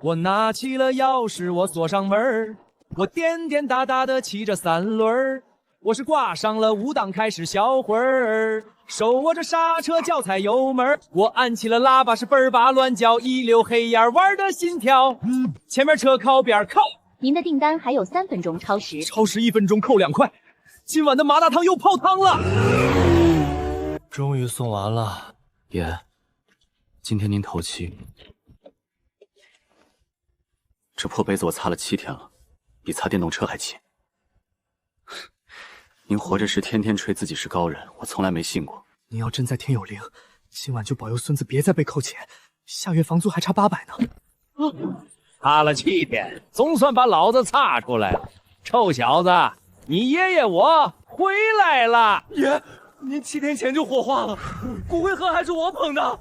我拿起了钥匙，我锁上门儿，我颠颠哒哒的骑着三轮儿，我是挂上了5档开始销魂儿，手握着刹车脚踩油门儿，我按起了喇叭是嘣儿吧乱叫，一溜黑烟玩的心跳，前面车靠边靠。您的订单还有3分钟超时，超时1分钟扣2块。今晚的麻辣烫又泡汤了。终于送完了，爷，今天您头七。这破杯子我擦了7天了，比擦电动车还勤。您活着时天天吹自己是高人，我从来没信过。您要真在天有灵，今晚就保佑孙子别再被扣钱，下月房租还差800呢。擦了7天，总算把老子擦出来了。臭小子，你爷爷我回来了。爷，您7天前就火化了，骨灰盒还是我捧的，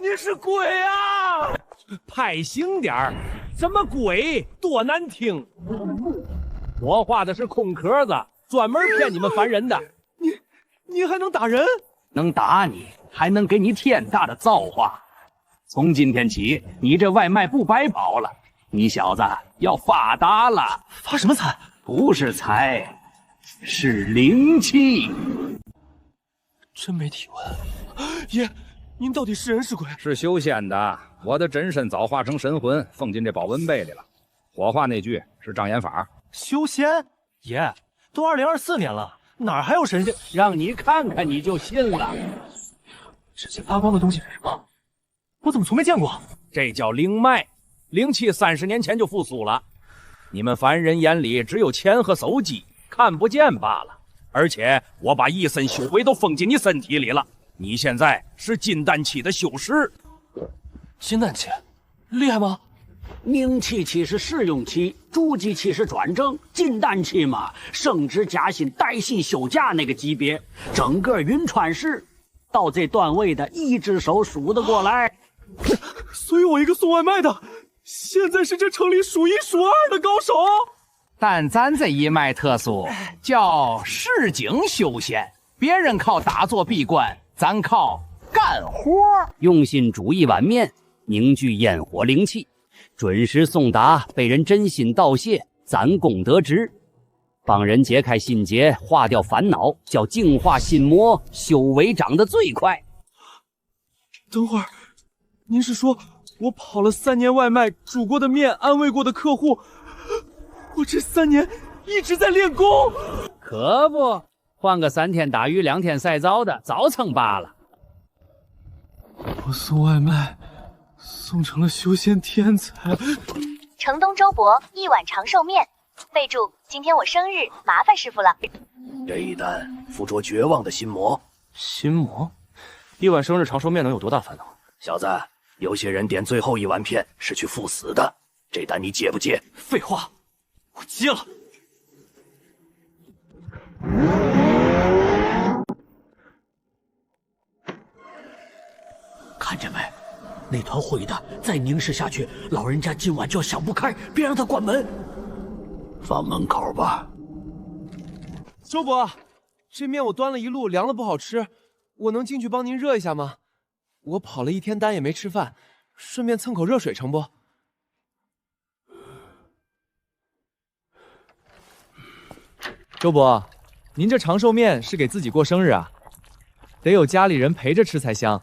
您是鬼啊！派行点儿，怎么鬼多难听？我画的是空壳子，专门骗你们凡人的。你还能打人？能打你，还能给你天大的造化。从今天起，你这外卖不白跑了，你小子要发达了。发什么财？不是财，是灵气。真没体温。爷，您到底是人是鬼？是修仙的，我的真身早化成神魂，封进这保温杯里了。火化那句是障眼法。修仙？爷，都2024年了，哪儿还有神仙？让你看看你就信了。这些发光的东西是什么？我怎么从没见过？这叫灵脉，灵气30年前就复苏了。你们凡人眼里只有钱和手机，看不见罢了。而且我把1身修为都封进你身体里了，你现在是金丹期的修士。金丹期，厉害吗？冥气期是试用期，筑基期是转正，金丹期嘛，升职加薪、带薪休假那个级别。整个云川市到这段位的1只手数得过来。所以我一个送外卖的，现在是这城里数1数2的高手。但咱这一脉特殊，叫市井修仙，别人靠打坐闭关，咱靠干活。用心煮一碗面，凝聚烟火灵气，准时送达，被人真心道谢，攒功德值，帮人解开心结，化掉烦恼，叫净化心魔，修为长得最快。等会儿，您是说我跑了3年外卖，煮过的面，安慰过的客户，我这3年一直在练功？可不，换个3天打鱼2天晒糟的，早成罢了。我送外卖送成了修仙天才。城东周伯1碗长寿面，备注：今天我生日，麻烦师傅了。这一单附着绝望的心魔。心魔？1碗生日长寿面能有多大烦恼？小子，有些人点最后1碗片是去赴死的，这单你接不接？废话，我接了。看见没？那团灰的再凝视下去，老人家今晚就要想不开，别让他关门。放门口吧。周伯，这面我端了一路，凉了不好吃，我能进去帮您热一下吗？我跑了1天单也没吃饭，顺便蹭口热水成不？周伯，您这长寿面是给自己过生日啊？得有家里人陪着吃才香。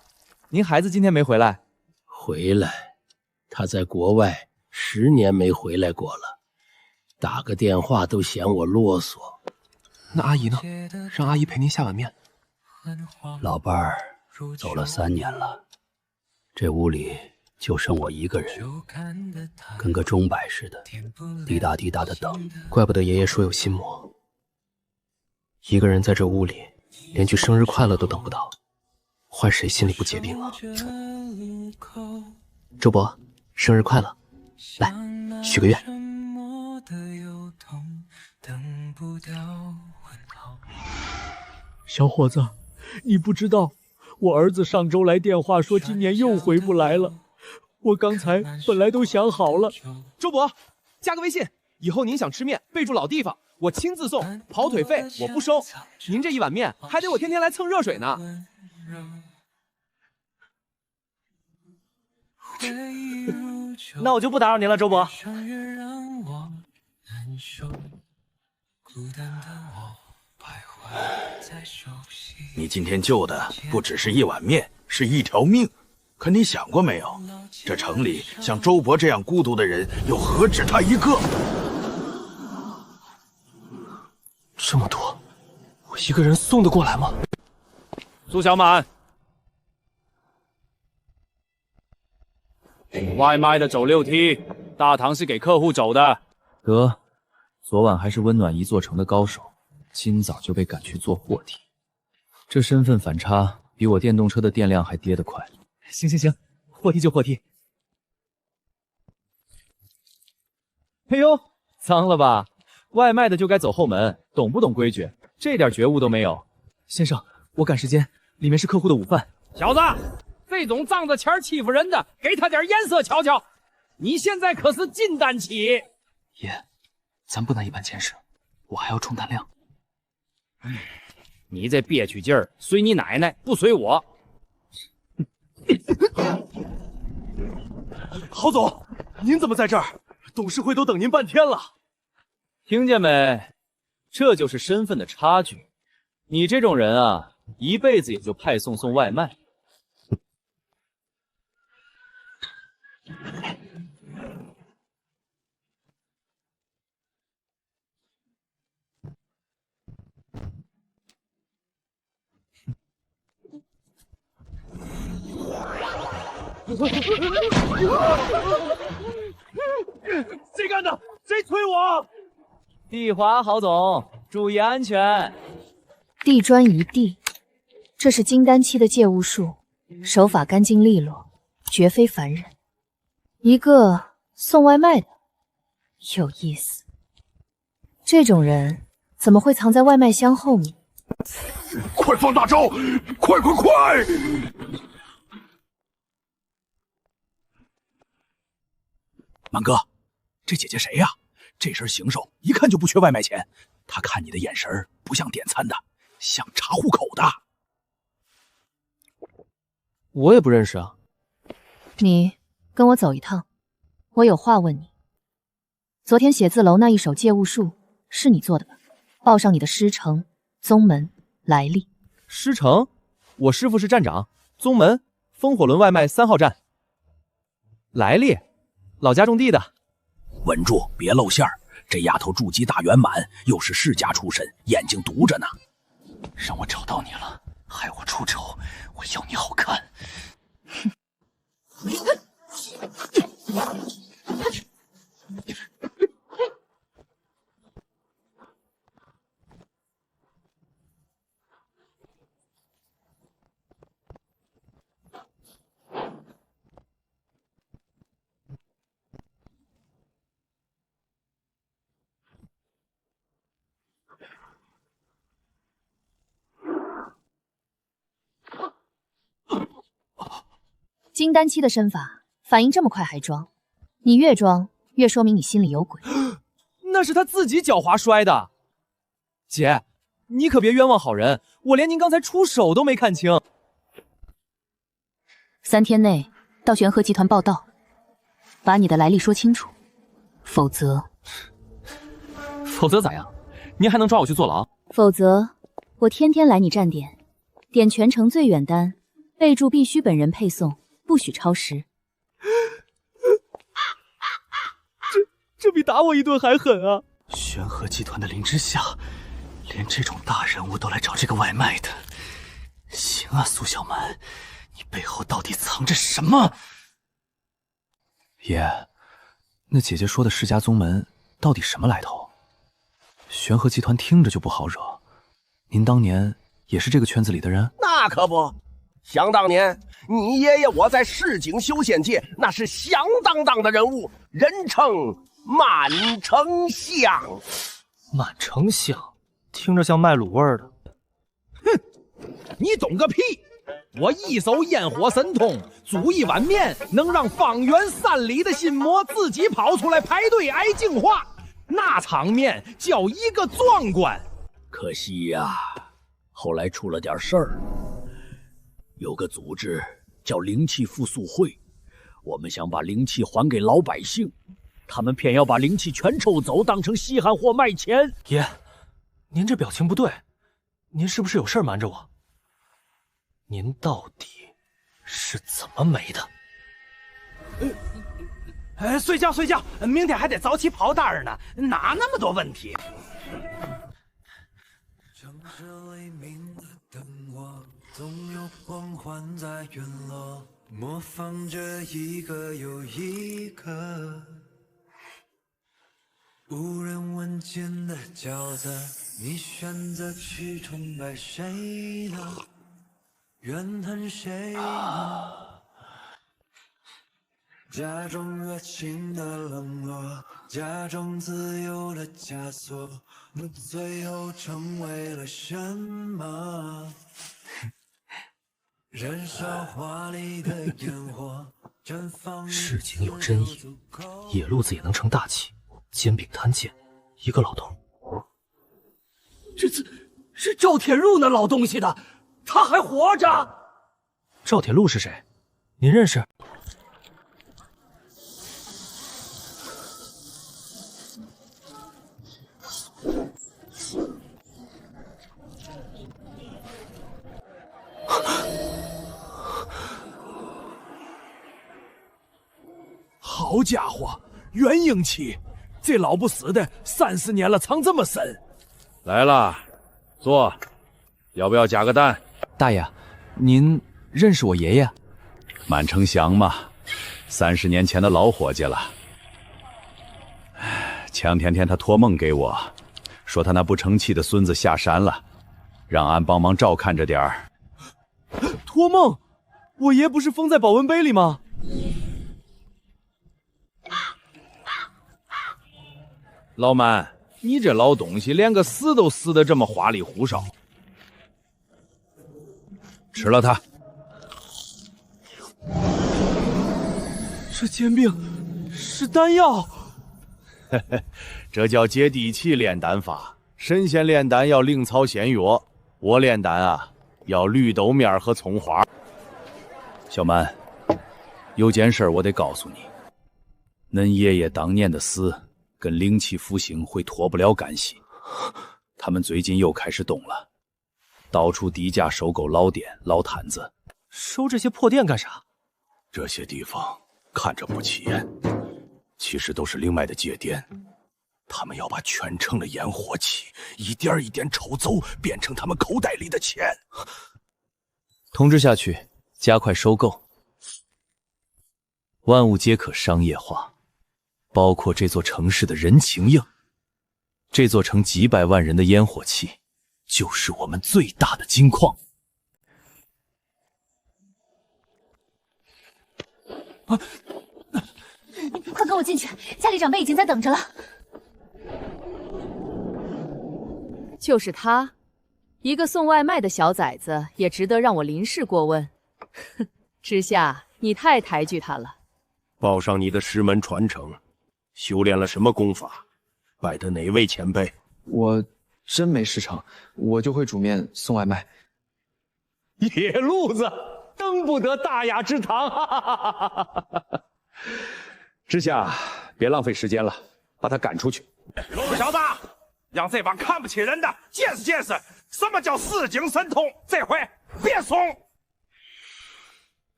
您孩子今天没回来？回来，他在国外10年没回来过了，打个电话都嫌我啰嗦。那阿姨呢？让阿姨陪您下碗面。老伴儿走了3年了，这屋里就剩我一个人，跟个钟摆似的，滴答滴答的等。怪不得爷爷说有心魔，一个人在这屋里，连句生日快乐都等不到，换谁心里不结冰啊？周伯，生日快乐！来，许个愿。小伙子，你不知道，我儿子上周来电话说今年又回不来了。我刚才本来都想好了。周伯，加个微信，以后您想吃面，备注老地方，我亲自送，跑腿费我不收。您这1碗面还得我天天来蹭热水呢。那我就不打扰您了，周伯。你今天救的不只是一碗面，是一条命。可你想过没有，这城里像周伯这样孤独的人又何止他一个？这么多，我一个人送得过来吗？苏小满，外卖的走6梯，大堂是给客户走的。得，昨晚还是温暖一座城的高手，今早就被赶去做货梯，这身份反差比我电动车的电量还跌得快。行，货梯就货梯。哎呦，脏了吧？外卖的就该走后门，懂不懂规矩？这点觉悟都没有。先生，我赶时间，里面是客户的午饭。小子，这种仗着钱欺负人的，给他点颜色瞧瞧。你现在可是金丹期。爷，咱不能一般见识，我还要冲弹量。你这憋屈劲儿，随你奶奶，不随我。郝总，您怎么在这儿？董事会都等您半天了。听见没？这就是身份的差距。你这种人啊，一辈子也就派送外卖。谁干的？谁推我？地滑，郝总，注意安全。地砖一地，这是金丹期的借物术，手法干净利落，绝非凡人。一个送外卖的，有意思。这种人怎么会藏在外卖箱后面？快放大招！快！满哥，这姐姐谁呀？这身行头一看就不缺外卖钱。她看你的眼神不像点餐的，像查户口的。我也不认识啊。你跟我走一趟，我有话问你。昨天写字楼那一手借物术是你做的吧？报上你的师承、宗门、来历。师承，我师父是站长。宗门，风火轮外卖3号站。来历，老家种地的。稳住，别露馅儿。这丫头筑基大圆满，又是世家出身，眼睛毒着呢。让我找到你了，害我出丑，我要你好看。金丹期的身法反应这么快还装，你越装越说明你心里有鬼。那是他自己狡猾摔的。姐，你可别冤枉好人，我连您刚才出手都没看清。3天内到玄和集团报道，把你的来历说清楚，否则咋样？您还能抓我去坐牢？否则我天天来你站点，点全城最远单，备注必须本人配送，不许超时。这比打我一顿还狠啊！玄和集团的林之夏，连这种大人物都来找这个外卖的。行啊，苏小满，你背后到底藏着什么？爷，那姐姐说的世家宗门到底什么来头？玄和集团听着就不好惹。您当年也是这个圈子里的人？那可不，想当年你爷爷我在市井修仙界那是响当当的人物，人称满城香。满城香，听着像卖卤味的。哼，你懂个屁！我一手焰火神通，煮一碗面能让方圆3里的心魔自己跑出来排队挨净化，那场面叫一个壮观。可惜呀，后来出了点事儿。有个组织叫灵气复苏会，我们想把灵气还给老百姓，他们偏要把灵气全抽走，当成稀罕货卖钱。爷，您这表情不对，您是不是有事瞒着我？您到底是怎么没的？睡觉，明天还得早起跑单呢，哪那么多问题？城市黎明的灯火，总有光环在陨落，模仿着一个又一个无人问津的角色，你选择去崇拜谁呢？怨恨谁呢？假装热情的冷落，假装自由的枷锁，我最后成为了什么？燃烧华丽的烟火，绽放。市井有真意，野路子也能成大器，肩并摊剑，一个老头。这次是赵铁路那老东西的，他还活着。赵铁路是谁？您认识？好家伙，元婴期，这老不死的30年了，藏这么深。来了，坐。要不要加个蛋？大爷，您认识我爷爷？满城祥嘛，30年前的老伙计了。前天他托梦给我，说他那不成器的孙子下山了，让俺帮忙照看着点儿。托梦？我爷不是封在保温杯里吗？老满，你这老东西连个死都死得这么花里胡哨。吃了它。这煎饼是丹药。这叫接地气炼丹法。神仙炼丹要灵草仙药，我炼丹啊要绿豆面和葱花。小满，有件事我得告诉你，恁爷爷当年的死跟灵气复兴会脱不了干系。他们最近又开始动了，到处低价收购老店、老摊子。收这些破店干啥？这些地方看着不起眼，其实都是灵脉的节点。他们要把全城的烟火气一点一点抽走，变成他们口袋里的钱。通知下去，加快收购，万物皆可商业化，包括这座城市的人情硬。这座城几百万人的烟火气，就是我们最大的金矿。快跟我进去，家里长辈已经在等着了。就是他，一个送外卖的小崽子，也值得让我临事过问。哼，知夏，你太抬举他了。报上你的师门传承，修炼了什么功法？拜的哪位前辈？我真没师承，我就会煮面送外卖。野路子登不得大雅之堂，哈哈哈哈哈！知夏，别浪费时间了，把他赶出去。陆小子，让这帮看不起人的见识见识什么叫四境神通。这回别怂！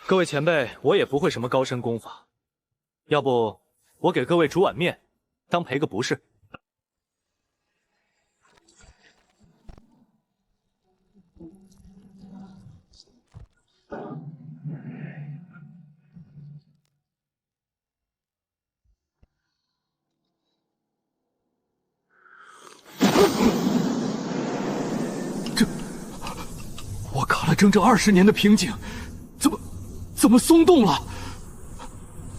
各位前辈，我也不会什么高深功法，要不我给各位煮碗面，当赔个不是。我卡了整整20年的瓶颈，怎么松动了？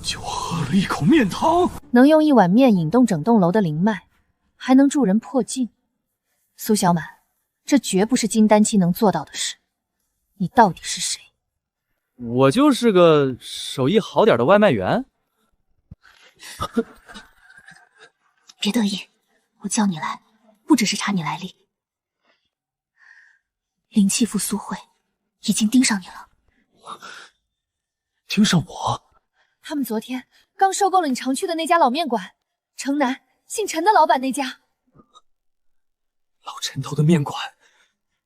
就喝了一口面汤，能用一碗面引动整栋楼的灵脉，还能助人破境。苏小满，这绝不是金丹期能做到的事。你到底是谁？我就是个手艺好点的外卖员。别得意，我叫你来，不只是查你来历。灵气复苏会已经盯上你了。盯上我？他们昨天刚收购了你常去的那家老面馆，城南姓陈的老板那家。老陈头的面馆，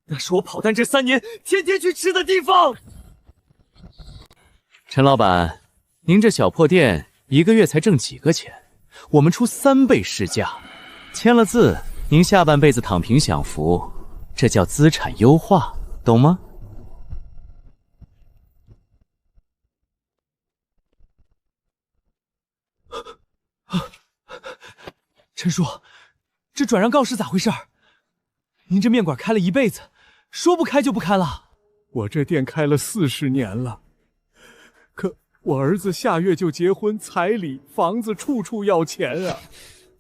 那是我跑单这3年天天去吃的地方。陈老板，您这小破店1个月才挣几个钱？我们出3倍市价，签了字，您下半辈子躺平享福，这叫资产优化，懂吗？陈叔，这转让告是咋回事？您这面馆开了1辈子，说不开就不开了？我这店开了40年了，可我儿子下月就结婚，彩礼、房子处处要钱啊！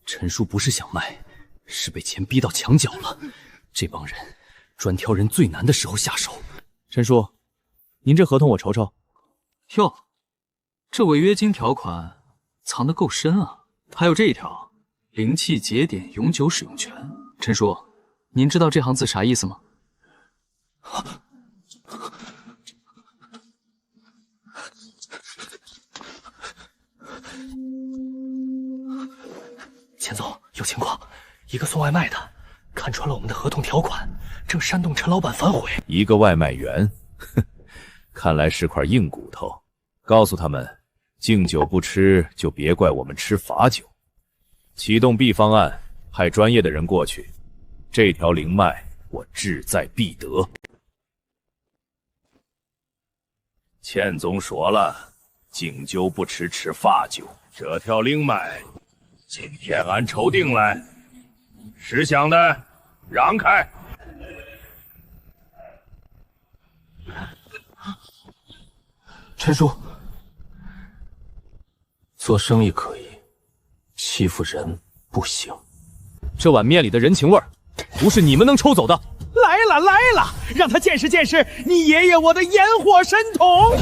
陈叔不是想卖，是被钱逼到墙角了。这帮人专挑人最难的时候下手。陈叔，您这合同我瞅瞅。哟，这违约金条款藏得够深啊！还有这一条，灵气节点永久使用权。陈叔，您知道这行字啥意思吗？钱总，有情况，一个送外卖的看穿了我们的合同条款，正煽动陈老板反悔。一个外卖员，哼，看来是块硬骨头。告诉他们，敬酒不吃就别怪我们吃罚酒。启动 B 方案，派专业的人过去，这条灵脉我志在必得。钱总说了，敬酒不吃吃罚酒，这条灵脉今天俺抽定了，识相的让开。陈叔，做生意可以，欺负人不行。这碗面里的人情味儿，不是你们能抽走的。来了来了，让他见识见识你爷爷我的烟火神童！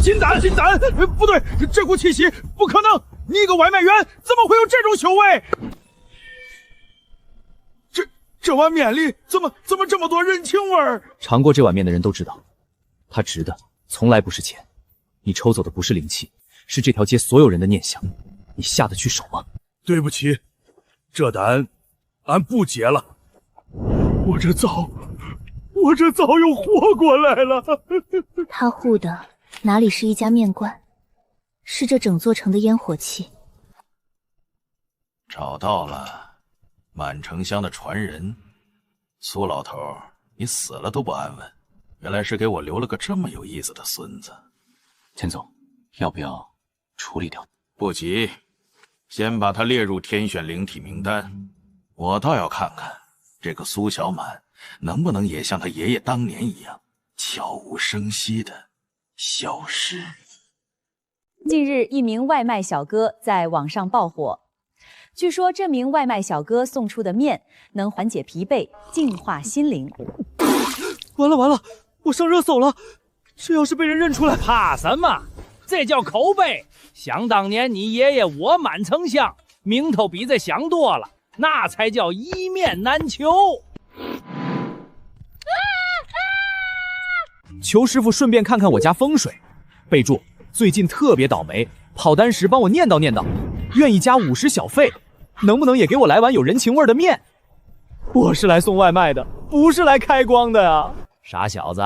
金胆金胆，不对，这股气息不可能！你一个外卖员怎么会有这种修为？这碗面里怎么这么多人情味儿？尝过这碗面的人都知道，它值的从来不是钱。你抽走的不是灵气，是这条街所有人的念想。你下得去手吗？对不起，这单俺不结了。我这早又活过来了。他护的哪里是一家面馆，是这整座城的烟火气。找到了，满城乡的传人。苏老头，你死了都不安稳，原来是给我留了个这么有意思的孙子。钱总，要不要处理掉？不急，先把他列入天选灵体名单。我倒要看看这个苏小满能不能也像他爷爷当年一样，悄无声息的消失。近日，一名外卖小哥在网上爆火。据说这名外卖小哥送出的面能缓解疲惫、净化心灵。完了，我上热搜了！这要是被人认出来，怕什么？这叫口碑。想当年你爷爷我满城乡，名头比这响多了，那才叫一面难求。求师傅顺便看看我家风水。备注：最近特别倒霉，跑单时帮我念叨念叨，愿意加50小费，能不能也给我来碗有人情味的面？我是来送外卖的，不是来开光的呀！傻小子，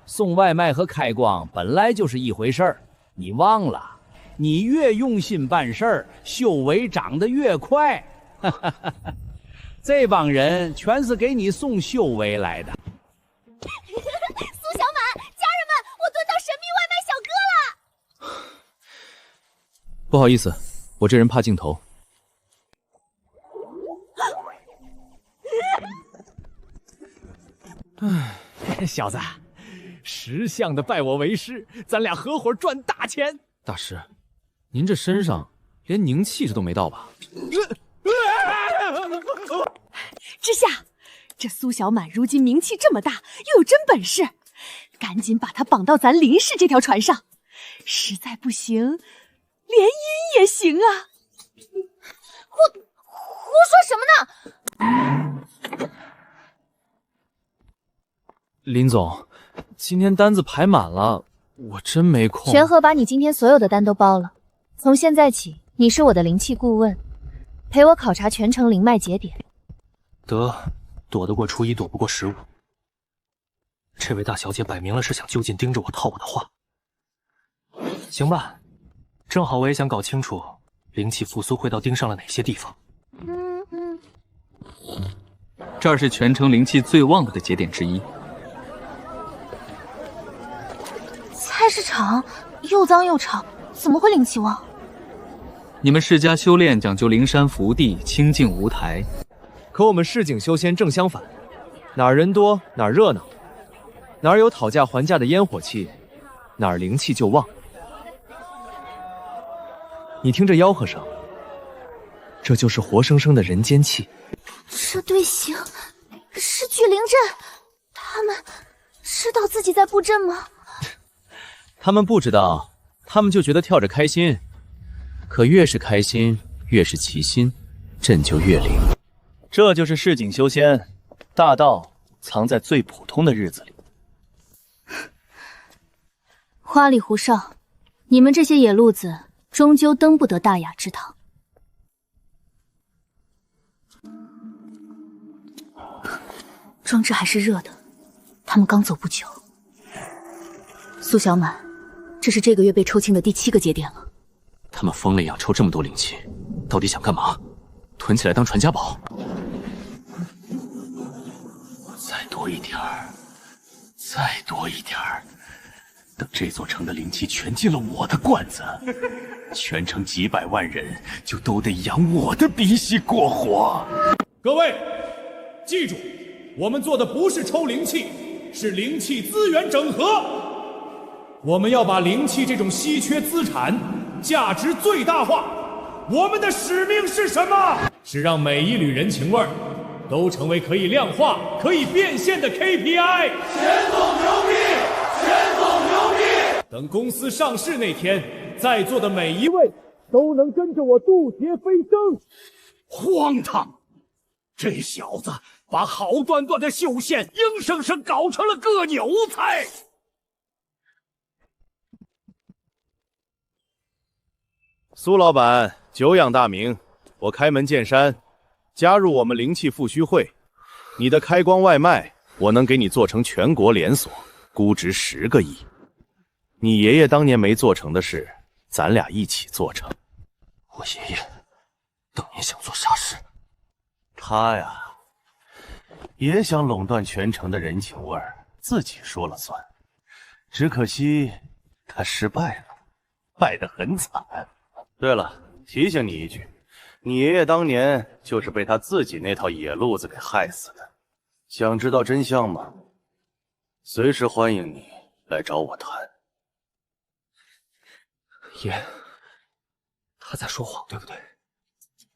送外卖和开光本来就是一回事儿，你忘了？你越用心办事儿，修为长得越快。这帮人全是给你送修为来的。苏小满，家人们，我蹲到神秘外卖小哥了！不好意思，我这人怕镜头。小子，识相的拜我为师，咱俩合伙赚大钱。大师，您这身上连凝气这都没到吧？之夏，这苏小满如今名气这么大，又有真本事，赶紧把他绑到咱林氏这条船上。实在不行，联姻也行啊！胡说什么呢？林总，今天单子排满了，我真没空。玄鹤把你今天所有的单都包了，从现在起，你是我的灵气顾问，陪我考察全城灵脉节点。得，躲得过初一，躲不过15。这位大小姐摆明了是想就近盯着我套我的话。行吧，正好我也想搞清楚灵气复苏会到盯上了哪些地方。这儿是全城灵气最旺的节点之一。菜市场又脏又吵，怎么会灵气旺？你们世家修炼讲究灵山福地，清净无台，可我们市井修仙正相反，哪儿人多哪儿热闹，哪儿有讨价还价的烟火气，哪儿灵气就旺。你听这吆喝声，这就是活生生的人间气。这队形是聚灵阵，他们知道自己在布阵吗？他们不知道，他们就觉得跳着开心。可越是开心，越是齐心，阵就越灵。这就是市井修仙，大道藏在最普通的日子里。花里胡哨，你们这些野路子终究登不得大雅之堂。装置还是热的，他们刚走不久。苏小满，这是这个月被抽清的第7个节点了。他们疯了一样抽这么多灵气，到底想干嘛？囤起来当传家宝？再多一点儿，再多一点儿。等这座城的灵气全进了我的罐子，全城几百万人就都得养我的鼻息过活。各位，记住，我们做的不是抽灵气，是灵气资源整合。我们要把灵气这种稀缺资产价值最大化。我们的使命是什么？是让每一缕人情味儿都成为可以量化、可以变现的 KPI。钱总牛逼！钱总牛逼！等公司上市那天，在座的每一位都能跟着我渡劫飞升。荒唐！这小子把好端端的绣线硬生生搞成了割韭菜。苏老板久仰大名，我开门见山，加入我们灵气复虚会。你的开光外卖，我能给你做成全国连锁，估值10个亿。你爷爷当年没做成的事，咱俩一起做成。我爷爷当年想做啥事？他呀，也想垄断全城的人情味儿，自己说了算。只可惜他失败了，败得很惨。对了，提醒你一句，你爷爷当年就是被他自己那套野路子给害死的。想知道真相吗？随时欢迎你来找我谈。爷，他在说谎，对不对？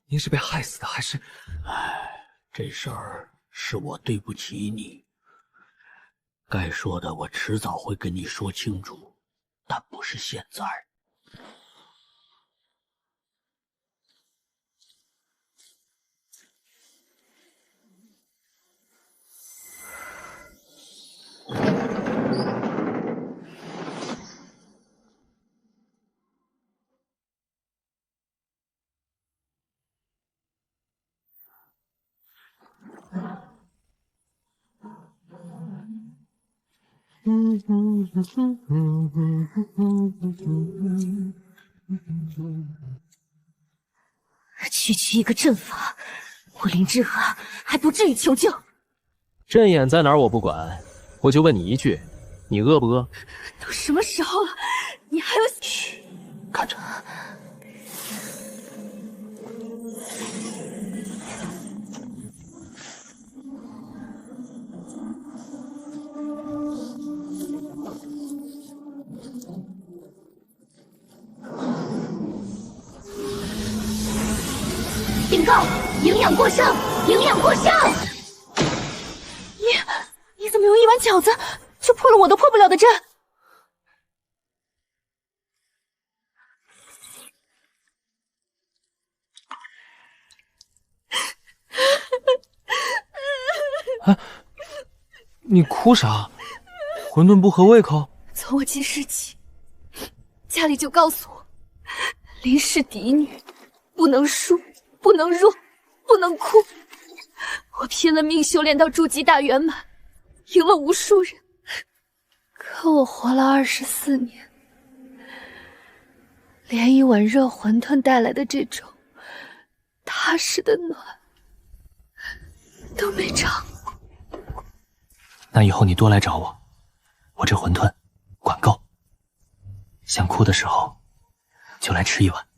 您是被害死的，还是……这事儿是我对不起你。该说的我迟早会跟你说清楚，但不是现在。区一个阵法，我林之和还不至于求救。阵眼在哪儿我不管，我就问你一句，你饿不饿？都什么时候了，你还有……嘘，看着。警告！营养过剩！营养过剩！你怎么用一碗饺子就破了我都破不了的阵？你哭啥？馄饨不合胃口？从从我记事起，家里就告诉我，林氏嫡女不能输，不能弱，不能哭。我拼了命修炼到筑基大圆满，赢了无数人，可我活了24年，连一碗热馄饨带来的这种踏实的暖都没尝过。那以后你多来找我，我这馄饨管够，想哭的时候就来吃一碗，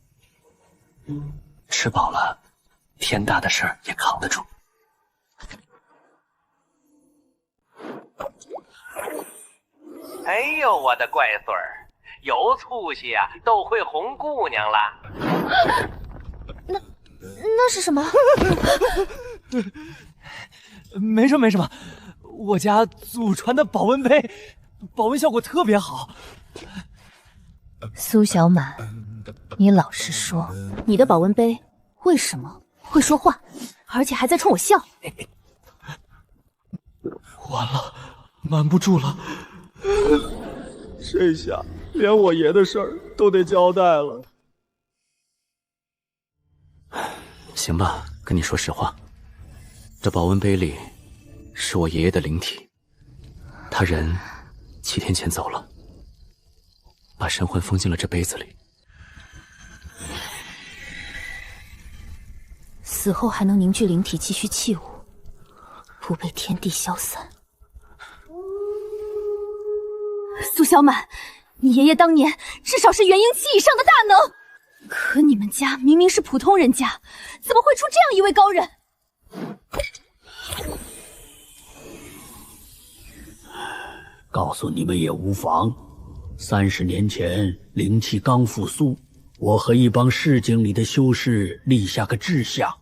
吃饱了，天大的事儿也扛得住。哎呦，我的乖孙儿，有出息啊，都会哄姑娘了。那是什么？没什么没什么，我家祖传的保温杯，保温效果特别好。苏小满，你老实说，你的保温杯为什么会说话，而且还在冲我笑？完了，瞒不住了。这下连我爷的事儿都得交代了。行吧，跟你说实话，这保温杯里是我爷爷的灵体，他人7天前走了，把神魂封进了这杯子里。死后还能凝聚灵体，继续器物，不被天地消散。苏小满，你爷爷当年至少是元婴期以上的大能，可你们家明明是普通人家，怎么会出这样一位高人？告诉你们也无妨。30年前灵气刚复苏，我和一帮市井里的修士立下个志向，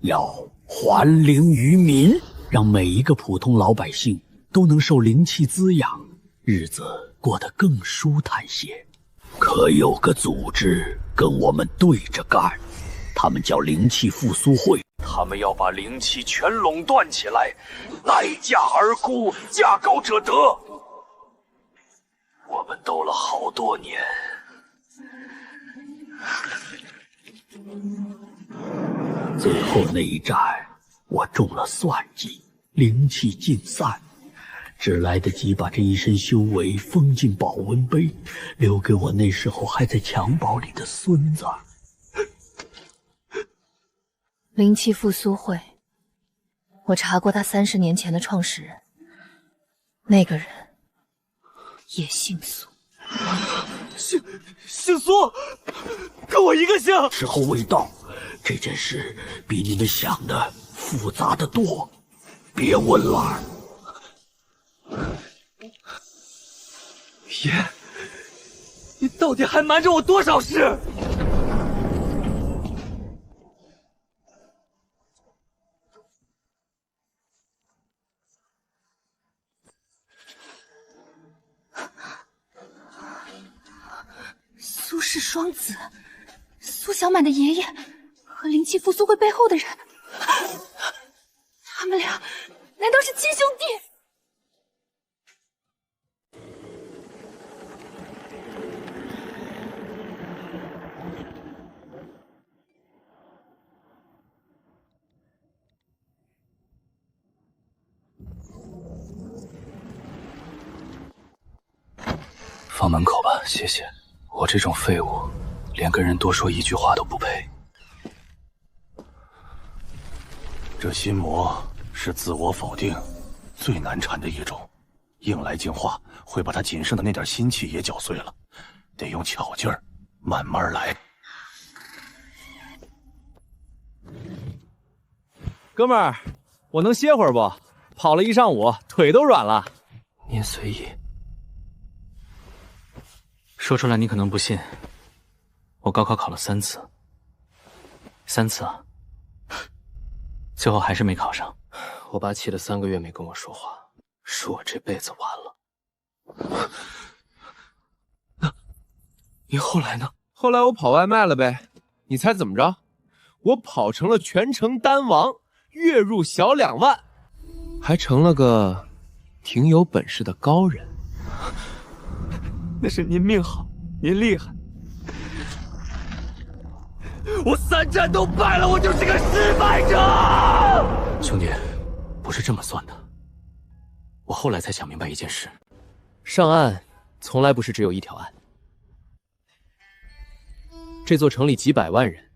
要还灵于民，让每一个普通老百姓都能受灵气滋养，日子过得更舒坦些。可有个组织跟我们对着干，他们叫灵气复苏会，他们要把灵气全垄断起来，待价而沽，价高者得。我们斗了好多年，最后那一战我中了算计，灵气尽散，只来得及把这一身修为封进保温杯，留给我那时候还在襁褓里的孙子。灵气复苏会，我查过他30年前的创始人，那个人也姓苏。姓苏，跟我一个姓。时候未到，这件事比你们想的复杂的多，别问了。爷，你到底还瞒着我多少事？苏氏双子，苏小满的爷爷和灵气复苏会背后的人，他们俩难道是亲兄弟？放门口吧，谢谢。我这种废物，连跟人多说一句话都不配。这心魔是自我否定最难缠的一种，硬来净化会把他仅剩的那点心气也搅碎了，得用巧劲儿，慢慢来。哥们儿，我能歇会儿不？跑了一上午，腿都软了。您随意。说出来你可能不信，我高考考了3次，3次啊，最后还是没考上。我爸气了3个月没跟我说话，说我这辈子完了。你后来呢？后来我跑外卖了呗。你猜怎么着？我跑成了全城单王，月入小2万，还成了个挺有本事的高人。那是您命好，您厉害。我3战都败了，我就是个失败者。兄弟，不是这么算的。我后来才想明白一件事：上岸从来不是只有一条岸。这座城里几百万人，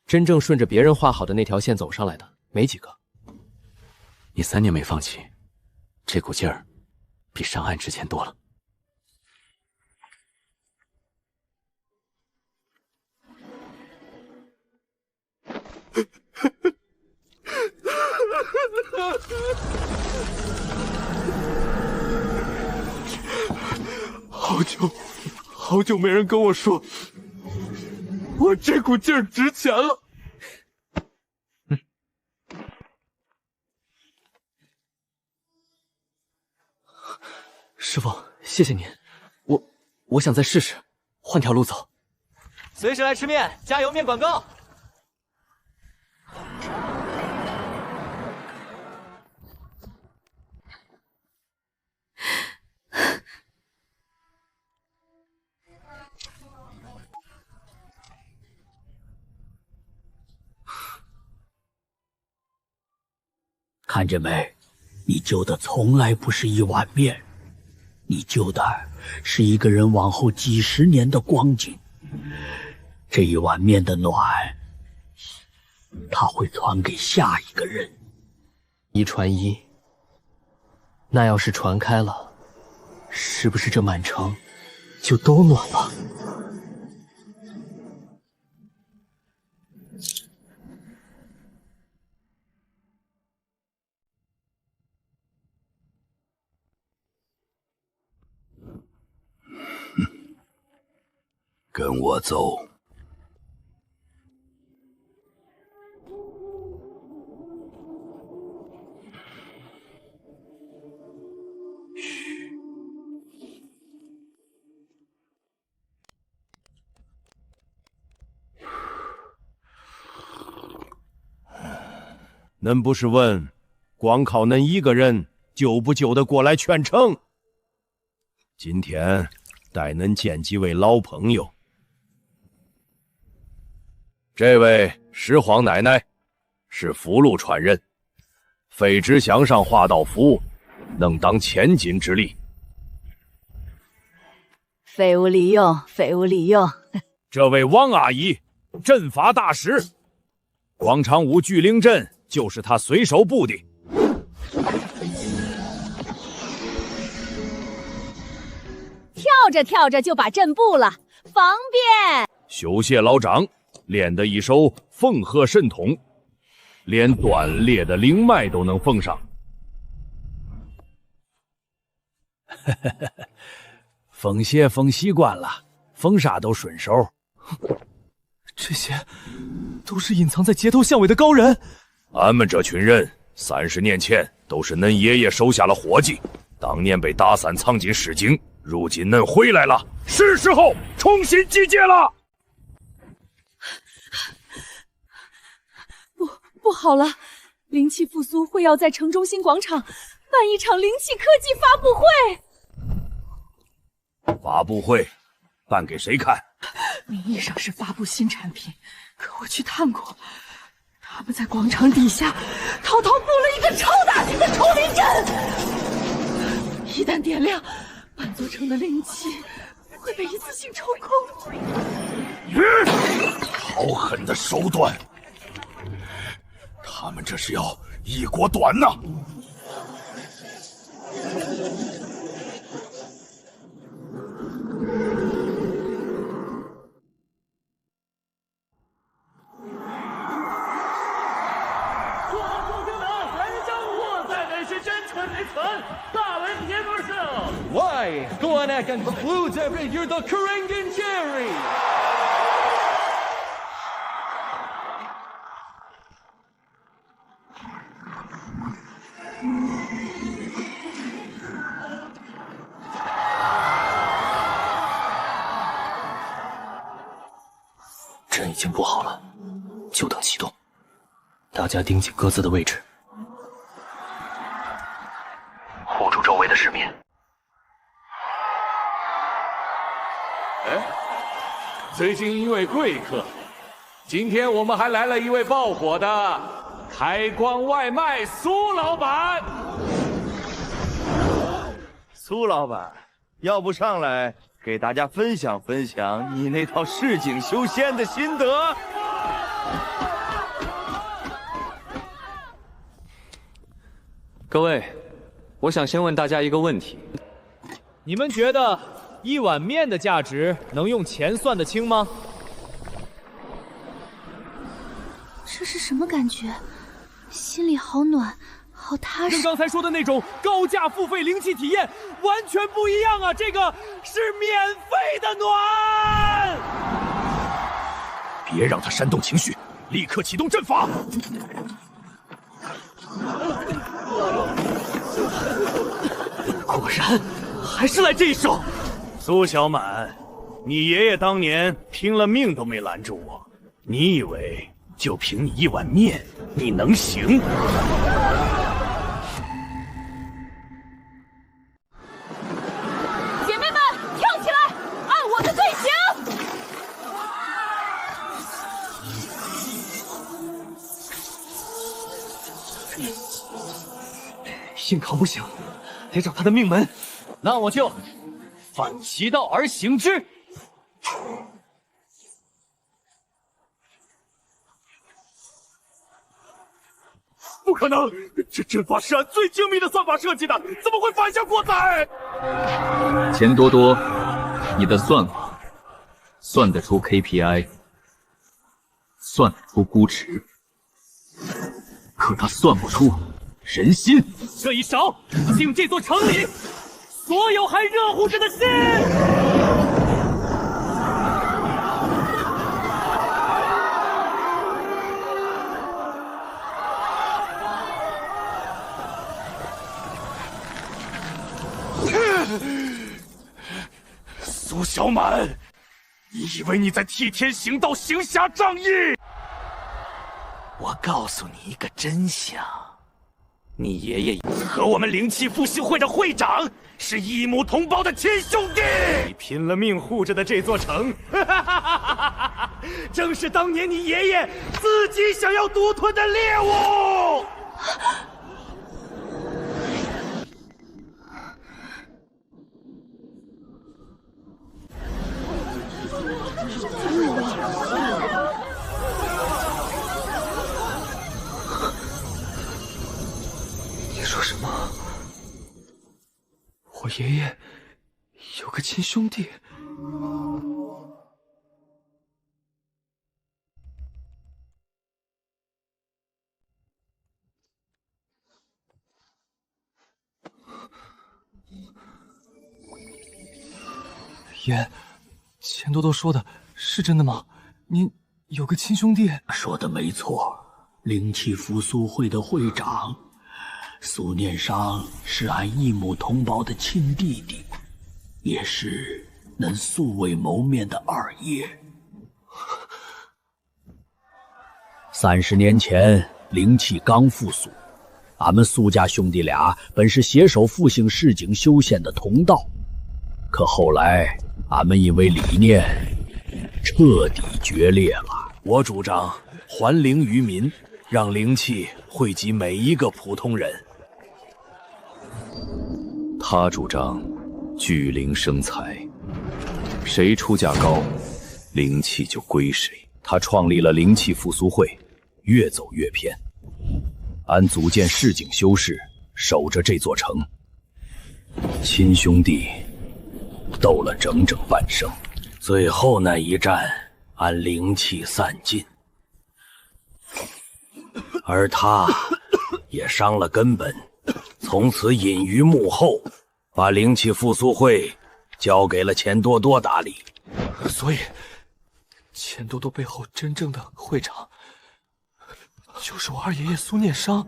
真正顺着别人画好的那条线走上来的没几个。你3年没放弃，这股劲儿比上岸值钱多了。好久没人跟我说，我这股劲儿值钱了。师傅，谢谢您，我想再试试，换条路走。随时来吃面，加油，面馆高！看见没？你救的从来不是一碗面，你救的是一个人往后几十年的光景。这一碗面的暖，他会传给下一个人。一传一，那要是传开了，是不是这满城就都暖了？跟我走。恁不是问，光靠恁一个人救不救得过来全城？今天带恁见几位老朋友。这位石皇奶奶是符箓传人，废纸墙上画道符，能当千金之力。废物利用，废物利用。这位王阿姨，阵法大师，广场舞聚灵阵就是她随手布的。跳着跳着就把阵布了，方便。修谢老长练得一手凤鹤神通，连断裂的灵脉都能缝上。缝鞋缝习惯了，缝啥都顺手。这些都是隐藏在街头巷尾的高人。俺们这群人30年前都是恁爷爷手下了伙计，当年被打散藏进市井，如今恁回来了，是时候重新集结了。不好了，灵气复苏会要在城中心广场办一场灵气科技发布会。发布会办给谁看？名义上是发布新产品，可我去探过，他们在广场底下偷偷布了一个超大型的抽灵阵，一旦点亮，半座城的灵气会被一次性抽空。好狠的手段！他们这是要一锅端呐！Why? Goanak and concludes every year the Karangan Cherry! 阵已经布好了，就等启动。大家盯紧各自的位置，护住周围的市民。最近因为贵客，今天我们还来了一位爆火的开光外卖苏老板。苏老板，要不上来给大家分享分享你那套市井修仙的心得？各位，我想先问大家一个问题：你们觉得一碗面的价值能用钱算得清吗？这是什么感觉？心里好暖，好踏实。跟刚才说的那种高价付费灵气体验完全不一样啊！这个是免费的暖。别让他煽动情绪，立刻启动阵法。果然还是来这一手。苏小满，你爷爷当年拼了命都没拦住我，你以为就凭你一碗面你能行？姐妹们，跳起来，按我的队形！硬扛不行，得找他的命门。那我就反其道而行之。不可能，这阵法是按最精密的算法设计的，怎么会反向过载？钱多多，你的算法算得出 KPI， 算得出估值，可他算不出人心。这一勺敬这座城里所有还热乎着的心。苏小满，你以为你在替天行道、行侠仗义？我告诉你一个真相，你爷爷和我们灵气复兴会的会长是一母同胞的亲兄弟。你拼了命护着的这座城，正是当年你爷爷自己想要独吞的猎物。你说什么？我爷爷有个亲兄弟？爷，钱多多说的是真的吗？您有个亲兄弟？说的没错，灵气复苏会的会长苏念商是俺一母同胞的亲弟弟，也是能素未谋面的二爷。30年前，灵气刚复苏，俺们苏家兄弟俩本是携手复兴市井修宪的同道，可后来俺们因为理念彻底决裂了。我主张还灵于民，让灵气惠及每一个普通人。他主张聚灵生财，谁出价高，灵气就归谁。他创立了灵气复苏会，越走越偏。俺组建市井修士，守着这座城。亲兄弟斗了整整半生，最后那一战，俺灵气散尽，而他也伤了根本，从此隐于幕后，把灵气复苏会交给了钱多多打理。所以，钱多多背后真正的会长，就是我二爷爷苏念商。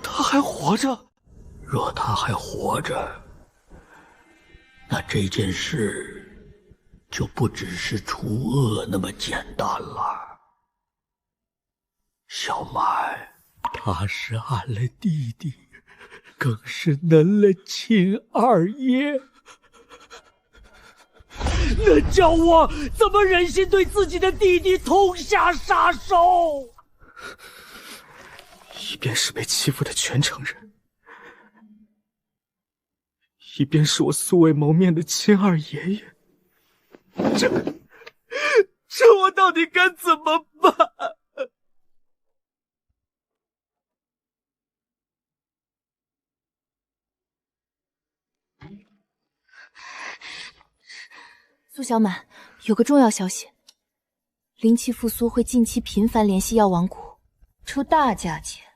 他还活着？若他还活着，那这件事就不只是除恶那么简单了。小满，他是俺的弟弟，更是恁的亲二爷。那叫我怎么忍心对自己的弟弟痛下杀手？一边是被欺负的全城人，一边是我素未谋面的亲二爷爷。这我到底该怎么办？苏小满，有个重要消息，灵气复苏会近期频繁联系药王谷，出大价钱，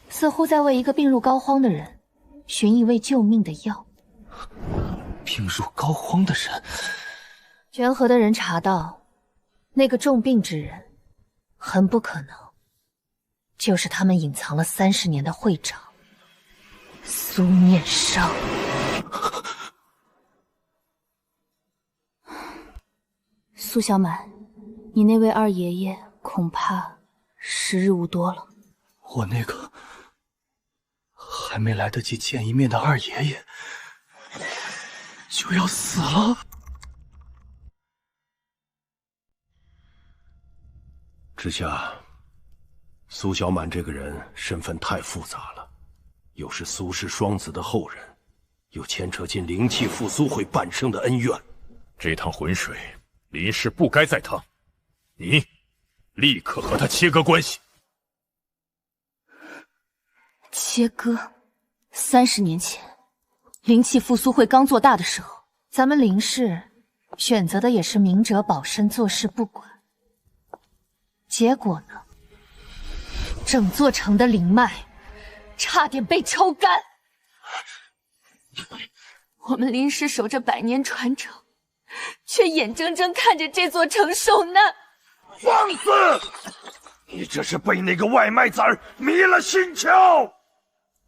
似乎在为一个病入膏肓的人寻一味救命的药。病入膏肓的人？元和的人查到，那个重病之人，很不可能就是他们隐藏了30年的会长苏念商。苏小满，你那位二爷爷恐怕时日无多了。我那个还没来得及见一面的二爷爷就要死了。之下，苏小满这个人身份太复杂了，又是苏氏双子的后人，又牵扯进灵气复苏会半生的恩怨。这趟浑水，林氏不该再趟，你立刻和他切割关系。切割？30年前，灵气复苏会刚做大的时候，咱们林氏选择的也是明哲保身，坐视不管。结果呢？整座城的灵脉差点被抽干。我们林氏守着100年传承，却眼睁睁看着这座城受难。放肆！你这是被那个外卖崽儿迷了心窍。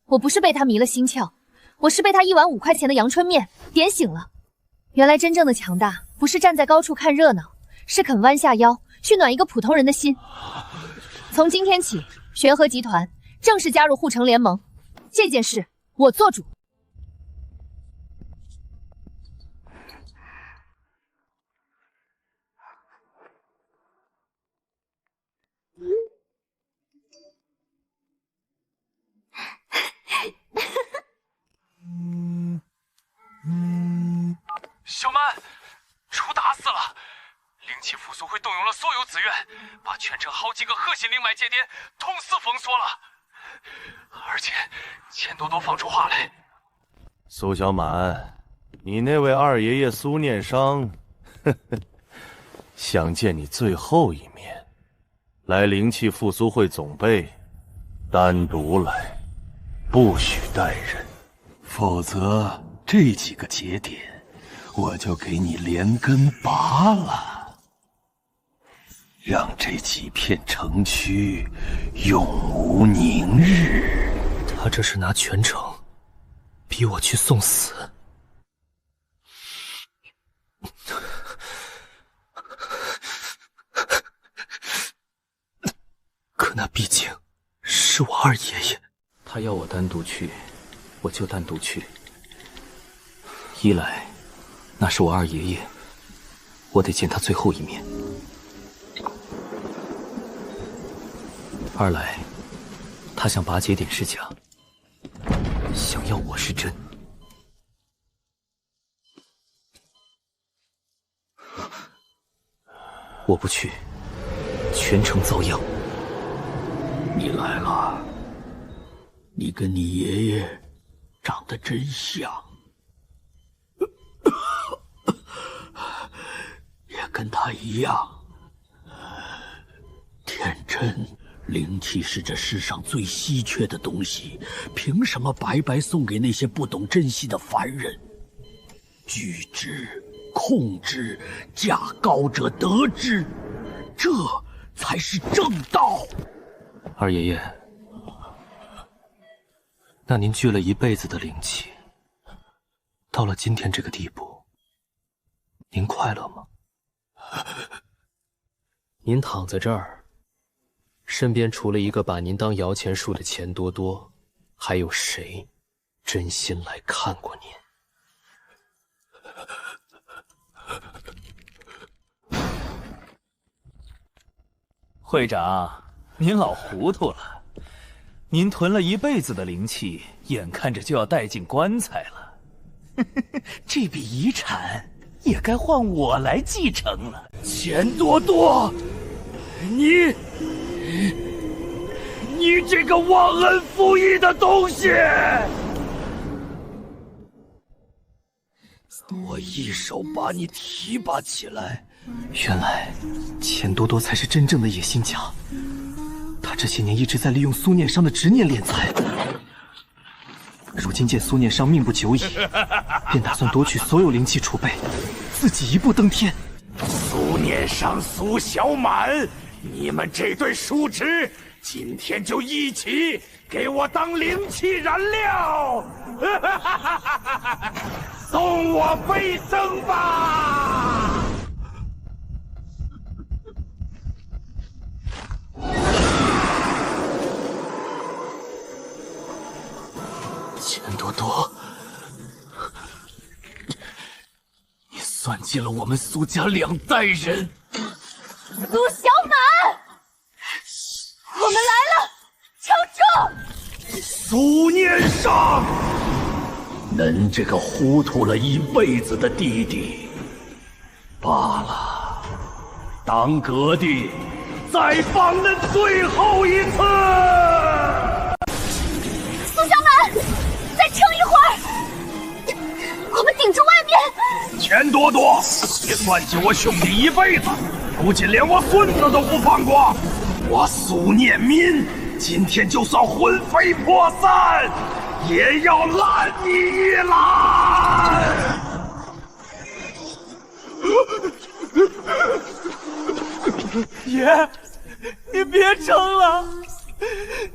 我不是被他迷了心窍，我是被他1碗5块钱的阳春面点醒了。原来真正的强大，不是站在高处看热闹，是肯弯下腰去暖一个普通人的心。从今天起，玄和集团正式加入护城联盟，这件事我做主。小满，主打死了！灵气复苏会动用了所有资源，把全城好几个核心灵脉节点同时封锁了，而且钱多多放出话来。苏小满，你那位二爷爷苏念商，想见你最后一面，来灵气复苏会总部，单独来，不许带人，否则这几个节点我就给你连根拔了，让这几片城区永无宁日。他这是拿全城逼我去送死。可那毕竟是我二爷爷，他要我单独去，我就单独去。一来，那是我二爷爷，我得见他最后一面；二来，他想拔节点是假，想要我是真。我不去，全城遭殃。你来了，你跟你爷爷长得真像，也跟他一样天真。灵气是这世上最稀缺的东西，凭什么白白送给那些不懂珍惜的凡人？聚之，控之，价高者得之，这才是正道。二爷爷，那您聚了一辈子的灵气，到了今天这个地步，您快乐吗？您躺在这儿，身边除了一个把您当摇钱树的钱多多，还有谁真心来看过您？会长，您老糊涂了。您囤了一辈子的灵气，眼看着就要带进棺材了。这笔遗产也该换我来继承了。钱多多，你这个忘恩负义的东西！我一手把你提拔起来，原来钱多多才是真正的野心家。他这些年一直在利用苏念商的执念敛财，如今见苏念商命不久矣，便打算夺取所有灵气储备，自己一步登天。苏念商、苏小满，你们这对叔侄，今天就一起给我当灵气燃料，送我飞升吧！钱多多，你算计了我们苏家2代人。苏小满，我们来了，求助！苏念商，恁这个糊涂了一辈子的弟弟，罢了，当哥的再帮恁最后一次。苏小满，再撑一会儿，我们顶住外面。钱多多，你算计我兄弟一辈子，如今连我孙子都不放过，我苏念民今天就算魂飞魄散，也要拦你一拦！爷，你别撑了，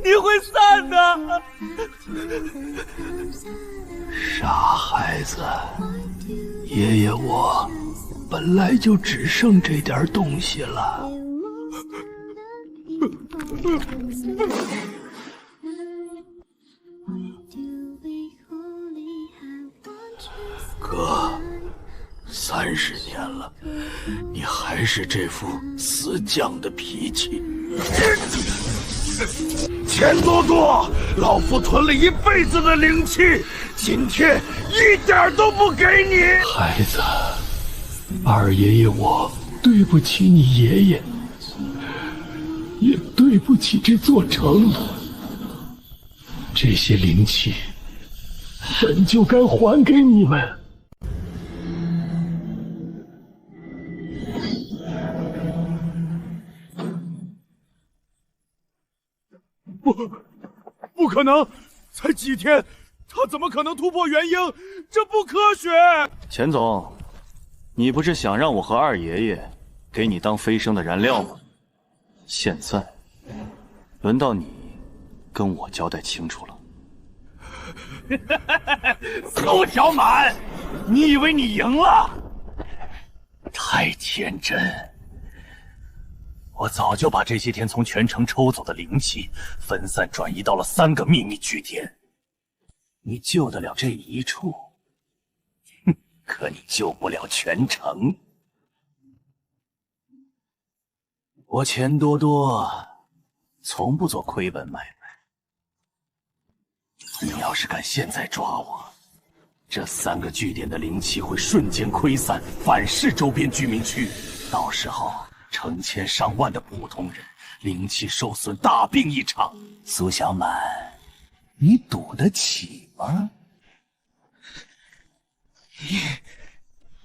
你会散的。傻孩子，爷爷我本来就只剩这点东西了。哥，30年了，你还是这副死犟的脾气。钱多多，老夫囤了一辈子的灵气，今天一点都不给你。孩子，二爷爷我对不起你爷爷，也对不起这座城。这些灵气本就该还给你们。不可能！才几天，他怎么可能突破元婴？这不科学！钱总，你不是想让我和二爷爷给你当飞升的燃料吗？现在轮到你跟我交代清楚了。苏小满，你以为你赢了？太天真！我早就把这些天从全城抽走的灵气分散转移到了3个秘密据点。你救得了这一处，哼，可你救不了全城。我钱多多从不做亏本买卖。你要是敢现在抓我，这3个据点的灵气会瞬间溃散，反噬周边居民区，到时候成千上万的普通人灵气受损，大病一场。苏小满，你赌得起吗？你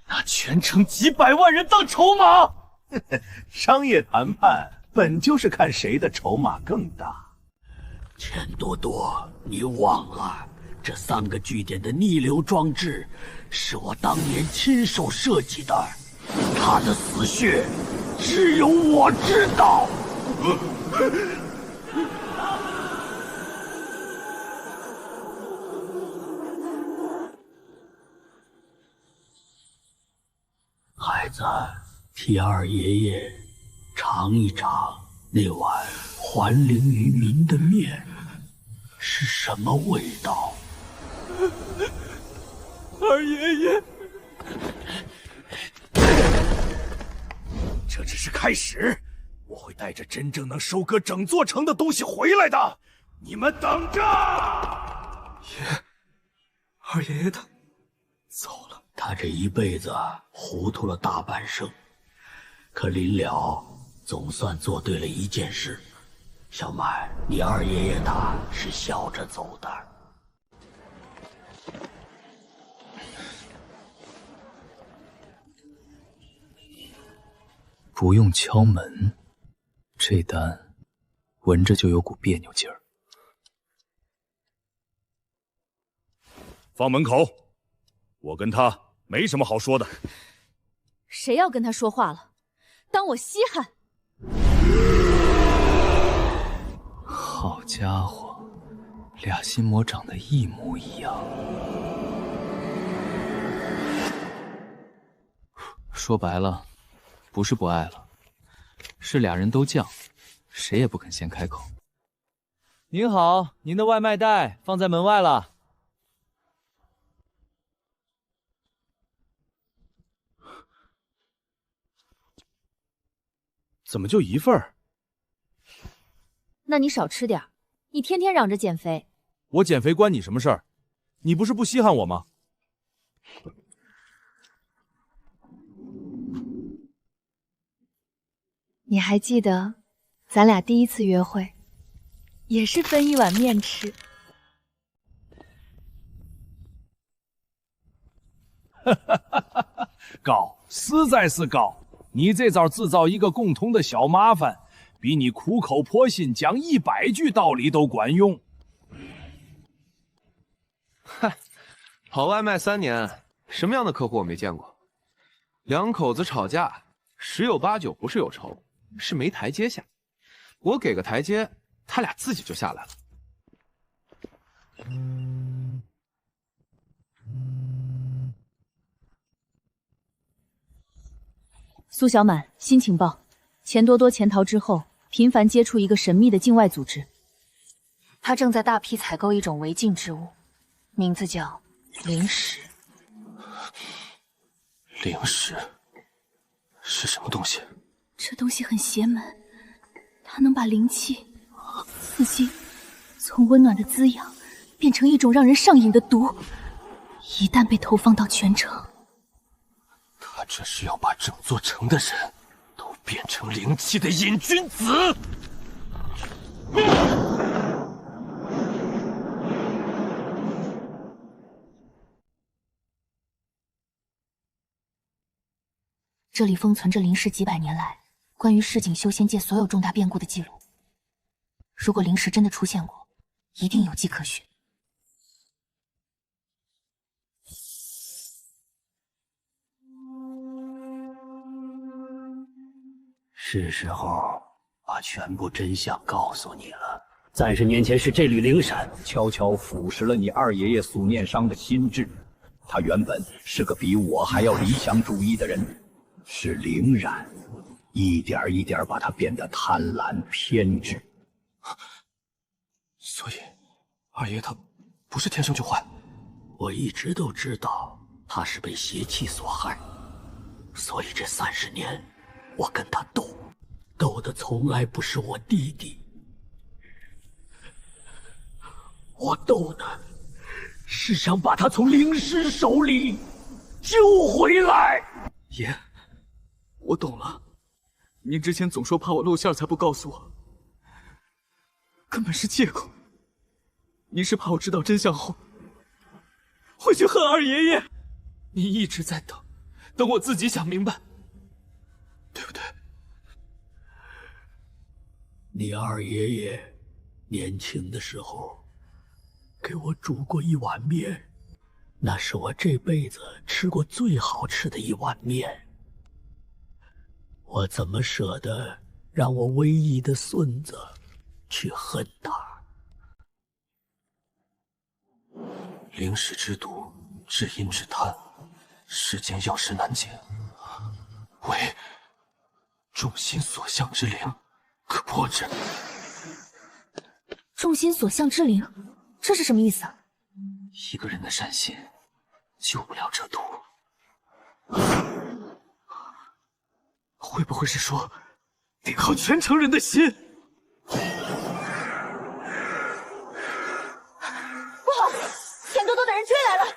拿全城几百万人当筹码？商业谈判本就是看谁的筹码更大。钱多多，你忘了这3个据点的逆流装置是我当年亲手设计的，他的死穴只有我知道。孩子，替二爷爷尝一尝那碗还灵于民的面是什么味道。二爷爷。这只是开始，我会带着真正能收割整座城的东西回来的，你们等着！二爷爷他走了，他这一辈子糊涂了大半生，可临了总算做对了一件事。小满，你二爷爷他是笑着走的。不用敲门，这单闻着就有股别扭劲儿。放门口，我跟他没什么好说的。谁要跟他说话了？当我稀罕？好家伙，俩心魔长得一模一样。说白了，不是不爱了，是俩人都犟，谁也不肯先开口。您好，您的外卖袋放在门外了。怎么就一份儿？那你少吃点，你天天嚷着减肥。我减肥关你什么事儿？你不是不稀罕我吗？你还记得咱俩第一次约会，也是分一碗面吃。高，实在是高！你这招制造一个共同的小麻烦，比你苦口婆心讲100句道理都管用。嗨，跑外卖3年，什么样的客户我没见过？两口子吵架，十有八九不是有仇，是没台阶下。我给个台阶，他俩自己就下来了。苏小满，新情报：钱多多潜逃之后，频繁接触一个神秘的境外组织。他正在大批采购一种违禁之物，名字叫灵石。灵石是什么东西？这东西很邪门，它能把灵气、刺激从温暖的滋养变成一种让人上瘾的毒。一旦被投放到全城，他这是要把整座城的人都变成灵气的瘾君子。这里封存着灵石几百年来关于市井修仙界所有重大变故的记录。如果灵石真的出现过，一定有迹可循。是时候把全部真相告诉你了。30年前是这缕灵闪悄悄腐蚀了你二爷爷苏念商的心智。他原本是个比我还要理想主义的人，是灵染一点一点把他变得贪婪偏执。所以，二爷他不是天生就坏。我一直都知道他是被邪气所害，所以这30年我跟他斗的从来不是我弟弟，我斗的是想把他从灵师手里救回来。爷，我懂了。您之前总说怕我露馅才不告诉我，根本是借口。您是怕我知道真相后会去恨二爷爷。您一直在等我自己想明白，对不对？你二爷爷年轻的时候给我煮过一碗面，那是我这辈子吃过最好吃的一碗面。我怎么舍得让我唯一的孙子去恨他？灵石之毒，至阴至贪，世间药石难解，唯众心所向之灵可破之。众心所向之灵，这是什么意思啊？一个人的善心救不了这毒。会不会是说得靠全城人的心？不好，钱多多的人追来了，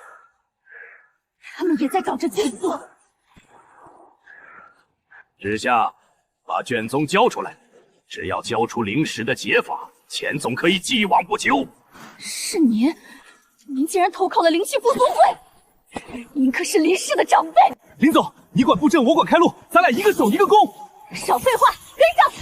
他们也在找着剑宗。知下，把卷宗交出来。只要交出灵石的解法，钱总可以既往不咎。是您，您竟然投靠了灵气复苏会，您可是林氏的长辈。林总，你管布阵，我管开路，咱俩一个守一个攻。少废话，跟上！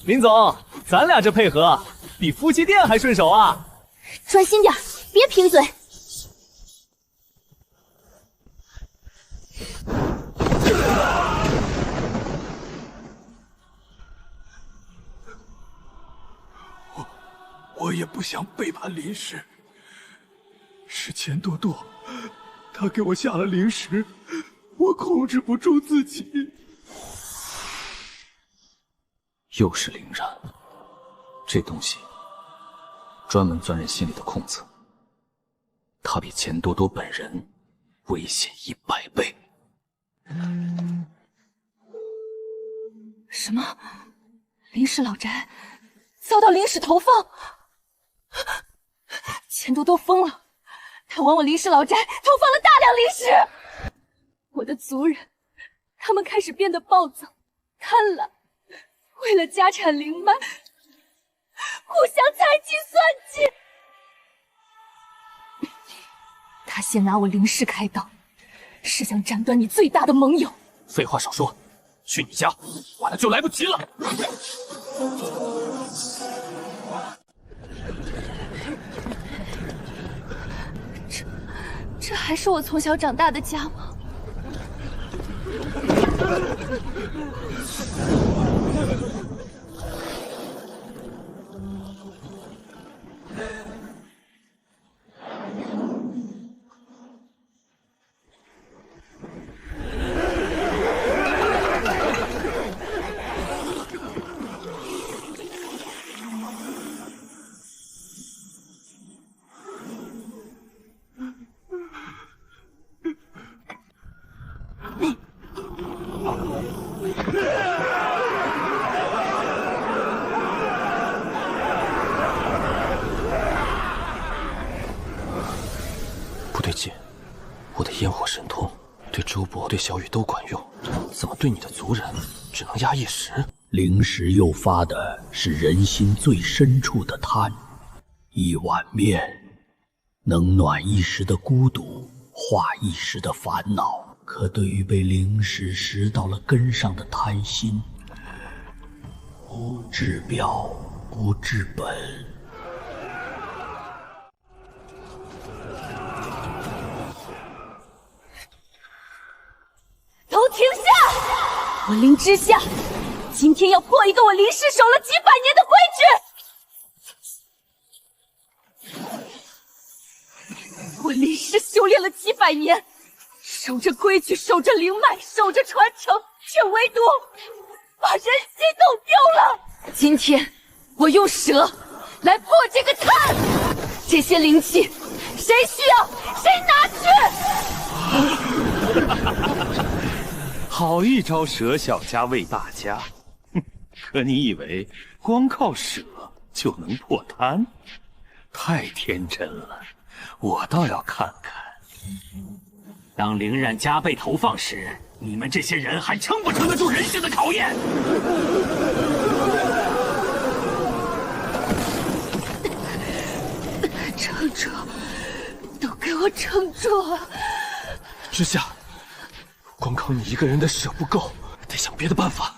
林总，咱俩这配合比夫妻店还顺手啊！专心点，别贫嘴。我也不想背叛林氏，是钱多多，他给我下了灵石，我控制不住自己。又是灵染，这东西专门钻人心里的空子，他比钱多多本人危险100倍。什么？林氏老宅遭到灵使投放？钱多多疯了，他往我林氏老宅投放了大量灵石。我的族人，他们开始变得暴躁、贪婪，为了家产灵脉，互相猜忌算计。他先拿我林氏开刀，是想斩断你最大的盟友。废话少说，去你家，晚了就来不及了。这还是我从小长大的家吗？不对劲，我的烟火神通对周伯、对小雨都管用，怎么对你的族人只能压一时？灵石诱发的是人心最深处的贪，一碗面能暖一时的孤独，化一时的烦恼，可对于被灵石蚀到了根上的贪心，治标不治本。都停下！我林之夏今天要破一个我林氏守了几百年的规矩。我林氏修炼了几百年，守着规矩，守着灵脉，守着传承，却唯独把人心弄丢了。今天我用蛇来破这个贪，这些灵气谁需要谁拿去。好一招舍小家为大家，可你以为光靠舍就能破贪？太天真了，我倒要看看，当灵染加倍投放时，你们这些人还撑不撑得住人性的考验？撑住，都给我撑住！之夏，光靠你一个人的舍不够，得想别的办法。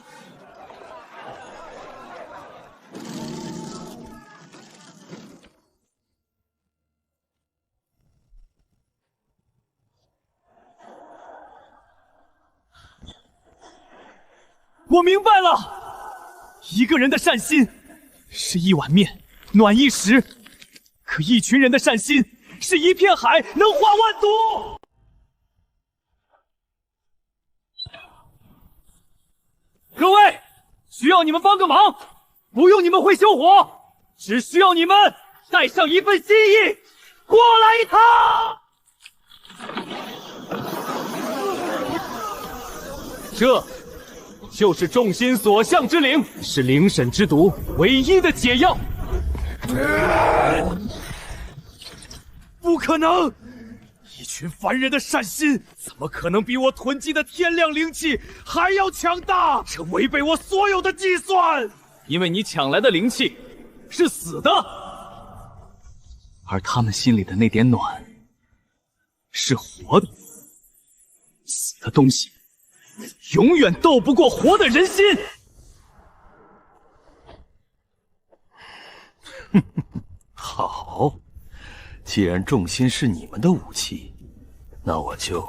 我明白了，一个人的善心是一碗面，暖一时；可一群人的善心是一片海，能化万毒。各位，需要你们帮个忙，不用你们会修火，只需要你们带上一份心意，过来一趟。这就是众心所向之灵，是灵审之毒唯一的解药。不可能！一群凡人的善心，怎么可能比我囤积的天量灵气还要强大？这违背我所有的计算。因为你抢来的灵气是死的，而他们心里的那点暖是活的。死的东西永远斗不过活的人心。好，既然众心是你们的武器，那我就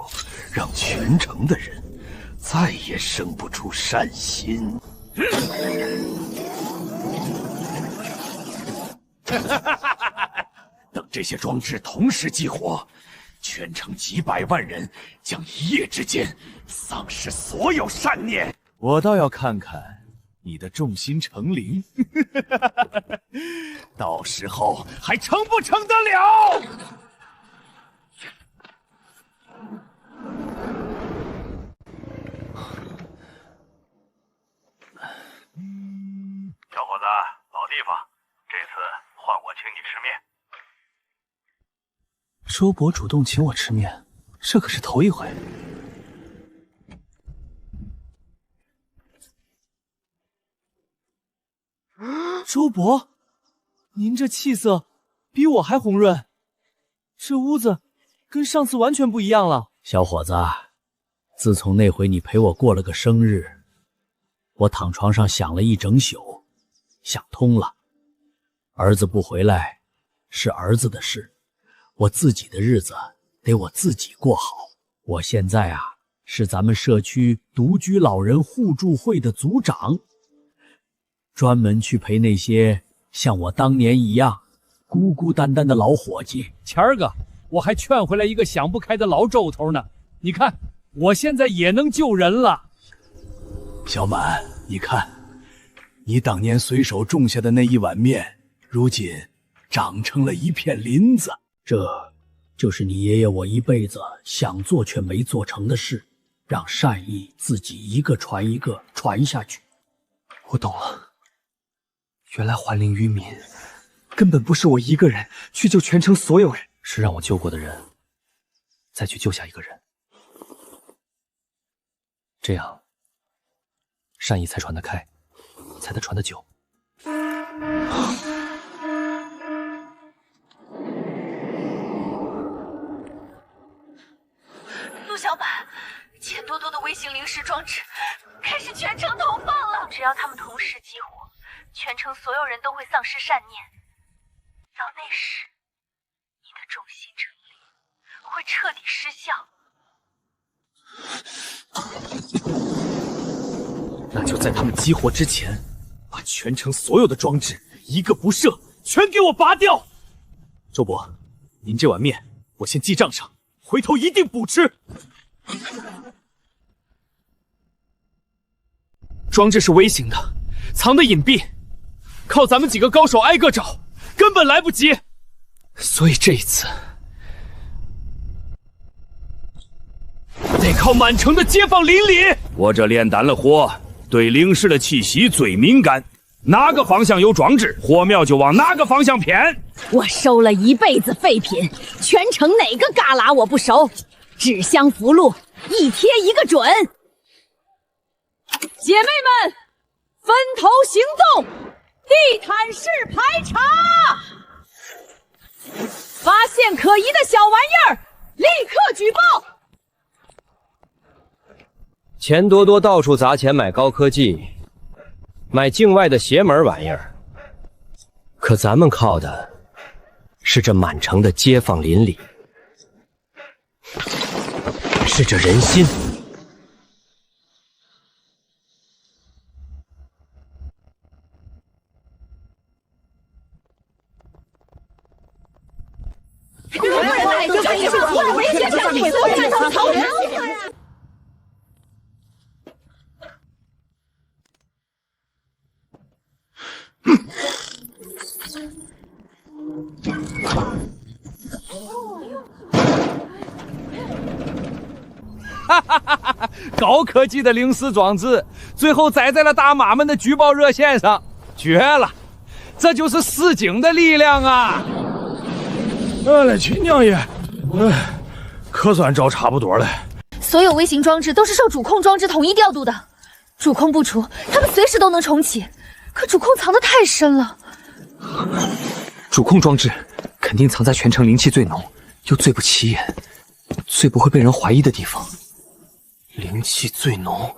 让全城的人再也生不出善心。等这些装置同时激活，全城几百万人将一夜之间丧失所有善念。我倒要看看你的众心成灵，到时候还成不成得了？小伙子，老地方，这次换我请你吃面。周伯主动请我吃面，这可是头一回。周伯，您这气色比我还红润，这屋子跟上次完全不一样了。小伙子，自从那回你陪我过了个生日，我躺床上想了一整宿，想通了，儿子不回来是儿子的事，我自己的日子得我自己过好。我现在啊，是咱们社区独居老人互助会的组长，专门去陪那些像我当年一样孤孤单单的老伙计。前儿个我还劝回来一个想不开的老皱头呢，你看我现在也能救人了。小满，你看，你当年随手种下的那一碗面，如今长成了一片林子。这就是你爷爷我一辈子想做却没做成的事，让善意自己一个传一个传下去。我懂了，原来还灵于民根本不是我一个人去救全城所有人，是让我救过的人再去救下一个人，这样善意才传得开，才能传得久。陆小满，钱多多的微型灵石装置开始全城投放了，只要他们同时激活，全城所有人都会丧失善念。到那时，你的众心成灵会彻底失效。那就在他们激活之前，把全城所有的装置一个不剩全给我拔掉。周伯，您这碗面我先记账上，回头一定补吃。装置是微型的，藏得隐蔽，靠咱们几个高手挨个找，根本来不及。所以这一次得靠满城的街坊邻里。我这炼丹了火，对灵石的气息最敏感，哪个方向有装置，火苗就往哪个方向偏。我收了一辈子废品，全城哪个旮旯我不熟，纸香符箓一贴一个准。姐妹们，分头行动，地毯式排查，发现可疑的小玩意儿立刻举报。钱多多到处砸钱买高科技，买境外的邪门玩意儿，可咱们靠的是这满城的街坊邻里，是这人心。哈哈哈哈！高科技的灵丝装置，最后栽在了大妈们的举报热线上，绝了！这就是司警的力量啊！我的亲娘爷！可算找差不多了。所有微型装置都是受主控装置统一调度的，主控不除，它们随时都能重启。可主控藏得太深了。主控装置肯定藏在全城灵气最浓又最不起眼、最不会被人怀疑的地方。灵气最浓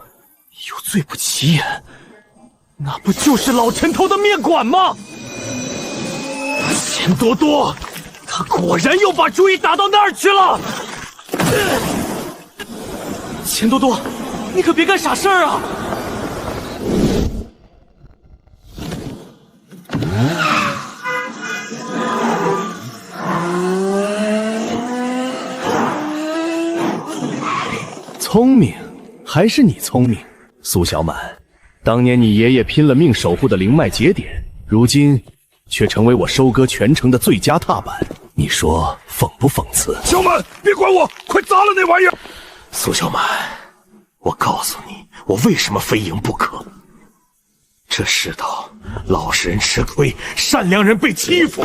又最不起眼，那不就是老陈头的面馆吗？钱多多，他果然又把主意打到那儿去了。钱多多，你可别干傻事儿啊！聪明，还是你聪明，苏小满。当年你爷爷拼了命守护的灵脉节点，如今却成为我收割全城的最佳踏板。你说讽不讽刺？小满，别管我，快砸了那玩意儿！苏小满，我告诉你，我为什么非赢不可。这世道，老实人吃亏，善良人被欺负。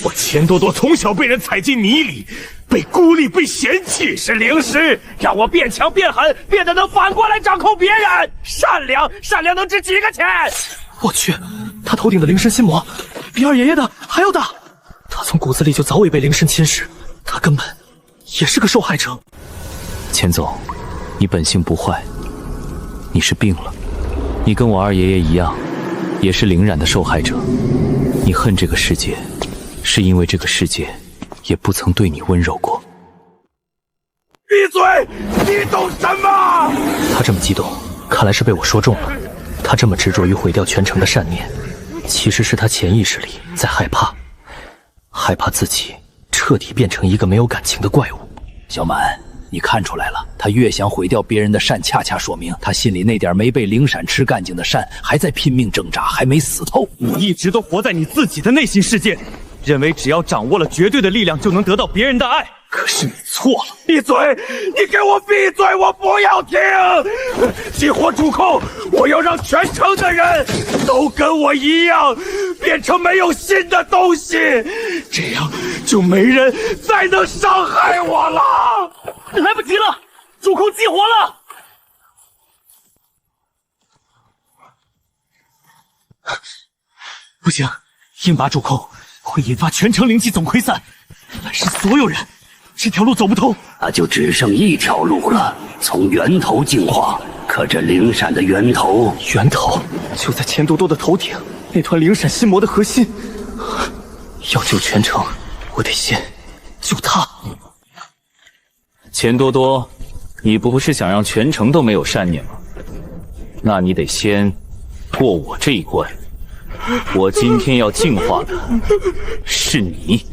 我钱多多从小被人踩进泥里，被孤立，被嫌弃。是灵师让我变强变狠，变得能反过来掌控别人。善良能值几个钱？我去，他头顶的灵身心魔比二爷爷的还要大。他从骨子里就早已被灵身侵蚀，他根本也是个受害者。钱总，你本性不坏，你是病了。你跟我二爷爷一样，也是灵染的受害者。你恨这个世界，是因为这个世界也不曾对你温柔过。闭嘴！你懂什么？他这么激动，看来是被我说中了。他这么执着于毁掉全城的善念，其实是他潜意识里在害怕，害怕自己彻底变成一个没有感情的怪物。小满，你看出来了，他越想毁掉别人的善，恰恰说明他心里那点没被灵闪吃干净的善还在拼命挣扎，还没死透。你一直都活在你自己的内心世界，认为只要掌握了绝对的力量就能得到别人的爱。可是你错了！闭嘴！你给我闭嘴！我不要听！激活主控，我要让全城的人都跟我一样，变成没有心的东西，这样就没人再能伤害我了。来不及了，主控激活了！不行，硬拔主控会引发全城灵气总溃散，反噬所有人。这条路走不通，那就只剩一条路了，从源头净化。可这灵闪的源头就在钱多多的头顶，那团灵闪心魔的核心。要救全城，我得先救他。钱多多，你不是想让全城都没有善念吗？那你得先过我这一关。我今天要净化的是你。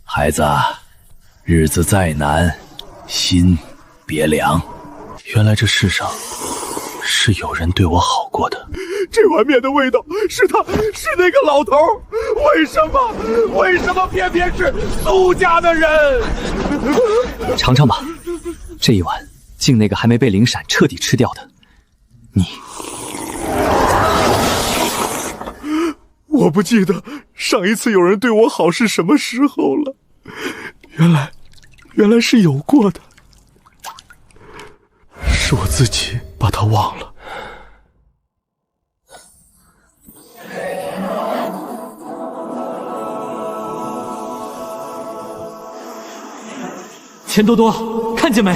孩子，日子再难，心别凉。原来这世上是有人对我好过的。这碗面的味道是那个老头，为什么偏偏是苏家的人？尝尝吧，这一碗敬那个还没被灵闪彻底吃掉的你。我不记得上一次有人对我好是什么时候了，原来是有过的，是我自己把它忘了。钱多多，看见没？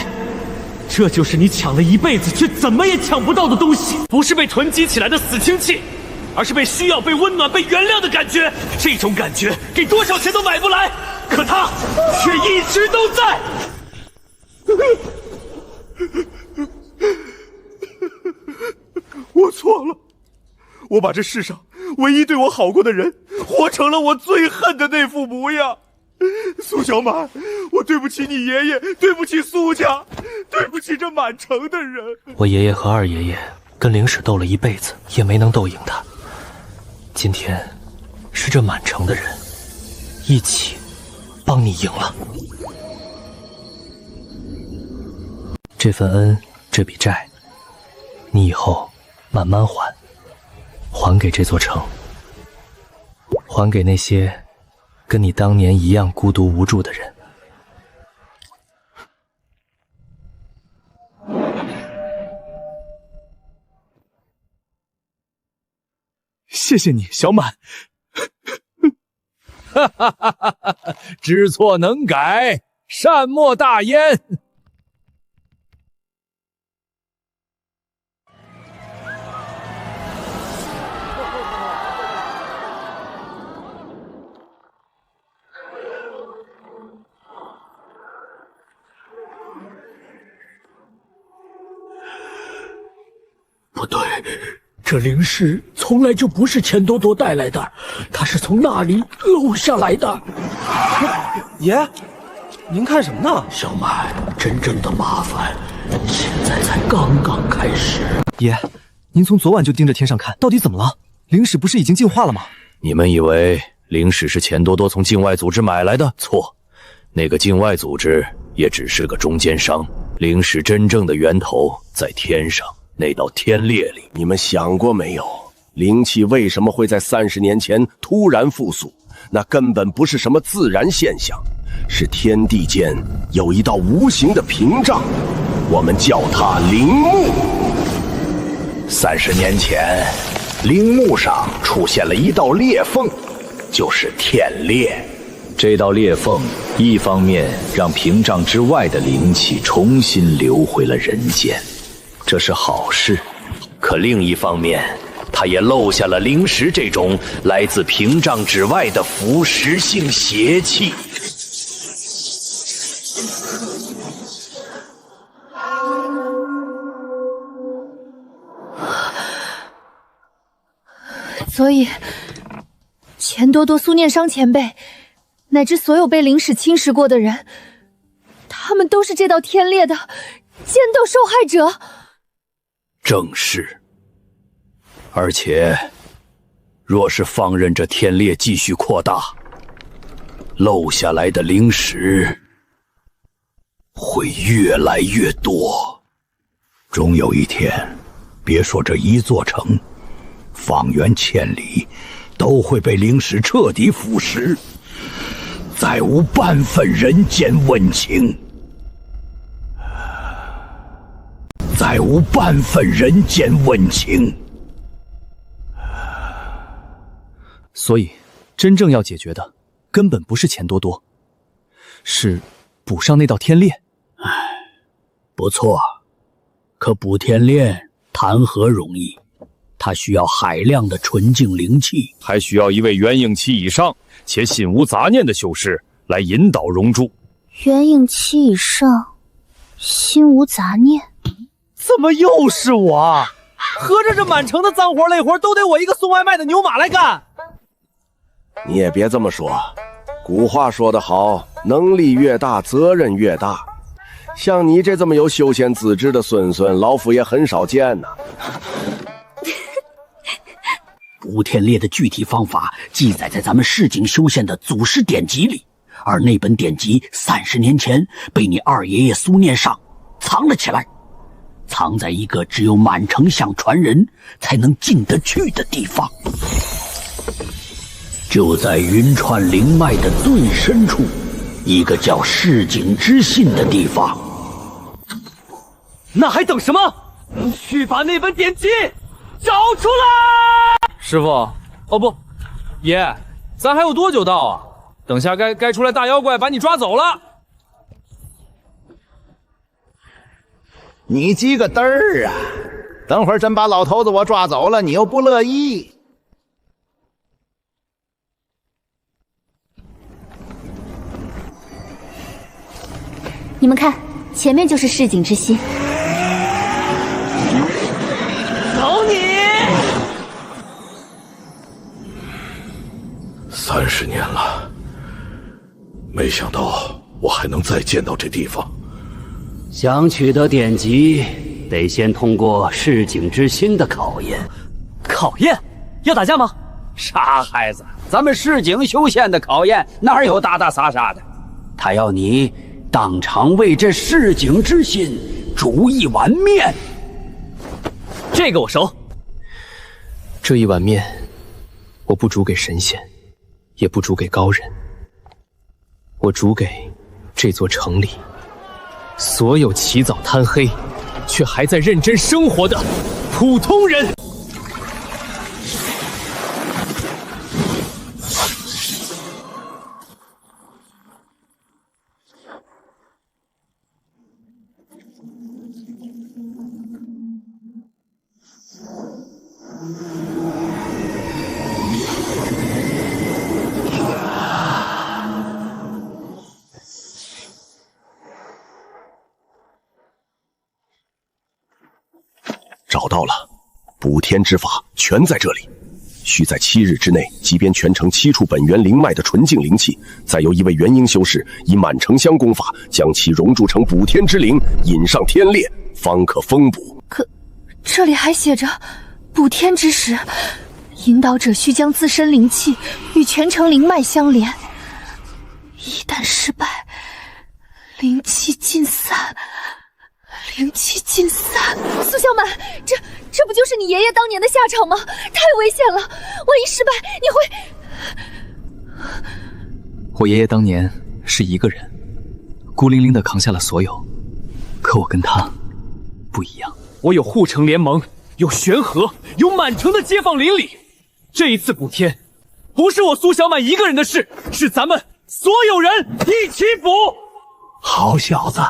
这就是你抢了一辈子却怎么也抢不到的东西，不是被囤积起来的死氢气，而是被需要、被温暖、被原谅的感觉。这种感觉给多少钱都买不来，可它却一直都在。我错了，我把这世上唯一对我好过的人，活成了我最恨的那副模样。苏小满，我对不起你爷爷，对不起苏家，对不起这满城的人。我爷爷和二爷爷跟灵使斗了一辈子，也没能斗赢他。今天是这满城的人一起帮你赢了。这份恩，这笔债，你以后慢慢还，还给这座城，还给那些跟你当年一样孤独无助的人。谢谢你，小满。哈哈哈哈哈！知错能改，善莫大焉。不对，这灵石从来就不是钱多多带来的，它是从那里漏下来的。爷，您看什么呢？小满，真正的麻烦现在才刚刚开始。爷，您从昨晚就盯着天上看，到底怎么了？灵使不是已经进化了吗？你们以为灵使是钱多多从境外组织买来的？错，那个境外组织也只是个中间商，灵使真正的源头在天上。那道天裂里，你们想过没有？灵气为什么会在30年前突然复苏？那根本不是什么自然现象，是天地间有一道无形的屏障，我们叫它灵幕。30年前，灵幕上出现了一道裂缝，就是天裂。这道裂缝一方面让屏障之外的灵气重新流回了人间，这是好事，可另一方面，它也漏下了灵石这种来自屏障之外的腐蚀性邪气。所以，钱多多、苏念商前辈，乃至所有被灵使侵蚀过的人，他们都是这道天裂的剑斗受害者。正是，而且，若是放任这天裂继续扩大，漏下来的灵石会越来越多。终有一天，别说这一座城，方圆千里都会被灵石彻底腐蚀，再无半分人间温情。再无半分人间温情。所以，真正要解决的根本不是钱多多，是补上那道天裂。不错，可补天裂谈何容易？它需要海量的纯净灵气，还需要一位元婴期以上且心无杂念的修士来引导熔铸。元婴期以上，心无杂念。怎么又是我？合着这满城的脏活累活都得我一个送外卖的牛马来干？你也别这么说，古话说得好，能力越大，责任越大。像你这么有修仙资质的孙孙，老夫也很少见呐。补天裂的具体方法记载在咱们市井修仙的祖师典籍里，而那本典籍30年前被你二爷爷苏念上藏了起来。藏在一个只有满城相传人才能进得去的地方，就在云川灵脉的最深处，一个叫市井之信的地方。那还等什么？去把那本典籍找出来！师傅，哦不，爷，咱还有多久到啊？等下该出来大妖怪把你抓走了。你鸡个嘚儿啊！等会儿真把老头子我抓走了，你又不乐意。你们看，前面就是市井之心。走你！30年了，没想到我还能再见到这地方。想取得典籍，得先通过市井之心的考验。考验？要打架吗？傻孩子，咱们市井修仙的考验哪有打打杀杀的？他要你当场为这市井之心煮一碗面。这个我熟。这一碗面，我不煮给神仙，也不煮给高人，我煮给这座城里所有起早贪黑却还在认真生活的普通人。找到了，补天之法全在这里。需在7日之内集编全城7处本源灵脉的纯净灵气，再由一位元婴修士以满城香功法将其熔铸成补天之灵，引上天裂，方可封补。可这里还写着补天之时，引导者需将自身灵气与全城灵脉相连，一旦失败，灵气尽散。灵气尽散，苏小满，这不就是你爷爷当年的下场吗？太危险了，万一失败，你会……我爷爷当年是一个人，孤零零地扛下了所有，可我跟他不一样。我有护城联盟，有玄河，有满城的街坊邻里。这一次补天，不是我苏小满一个人的事，是咱们所有人一起补。好小子！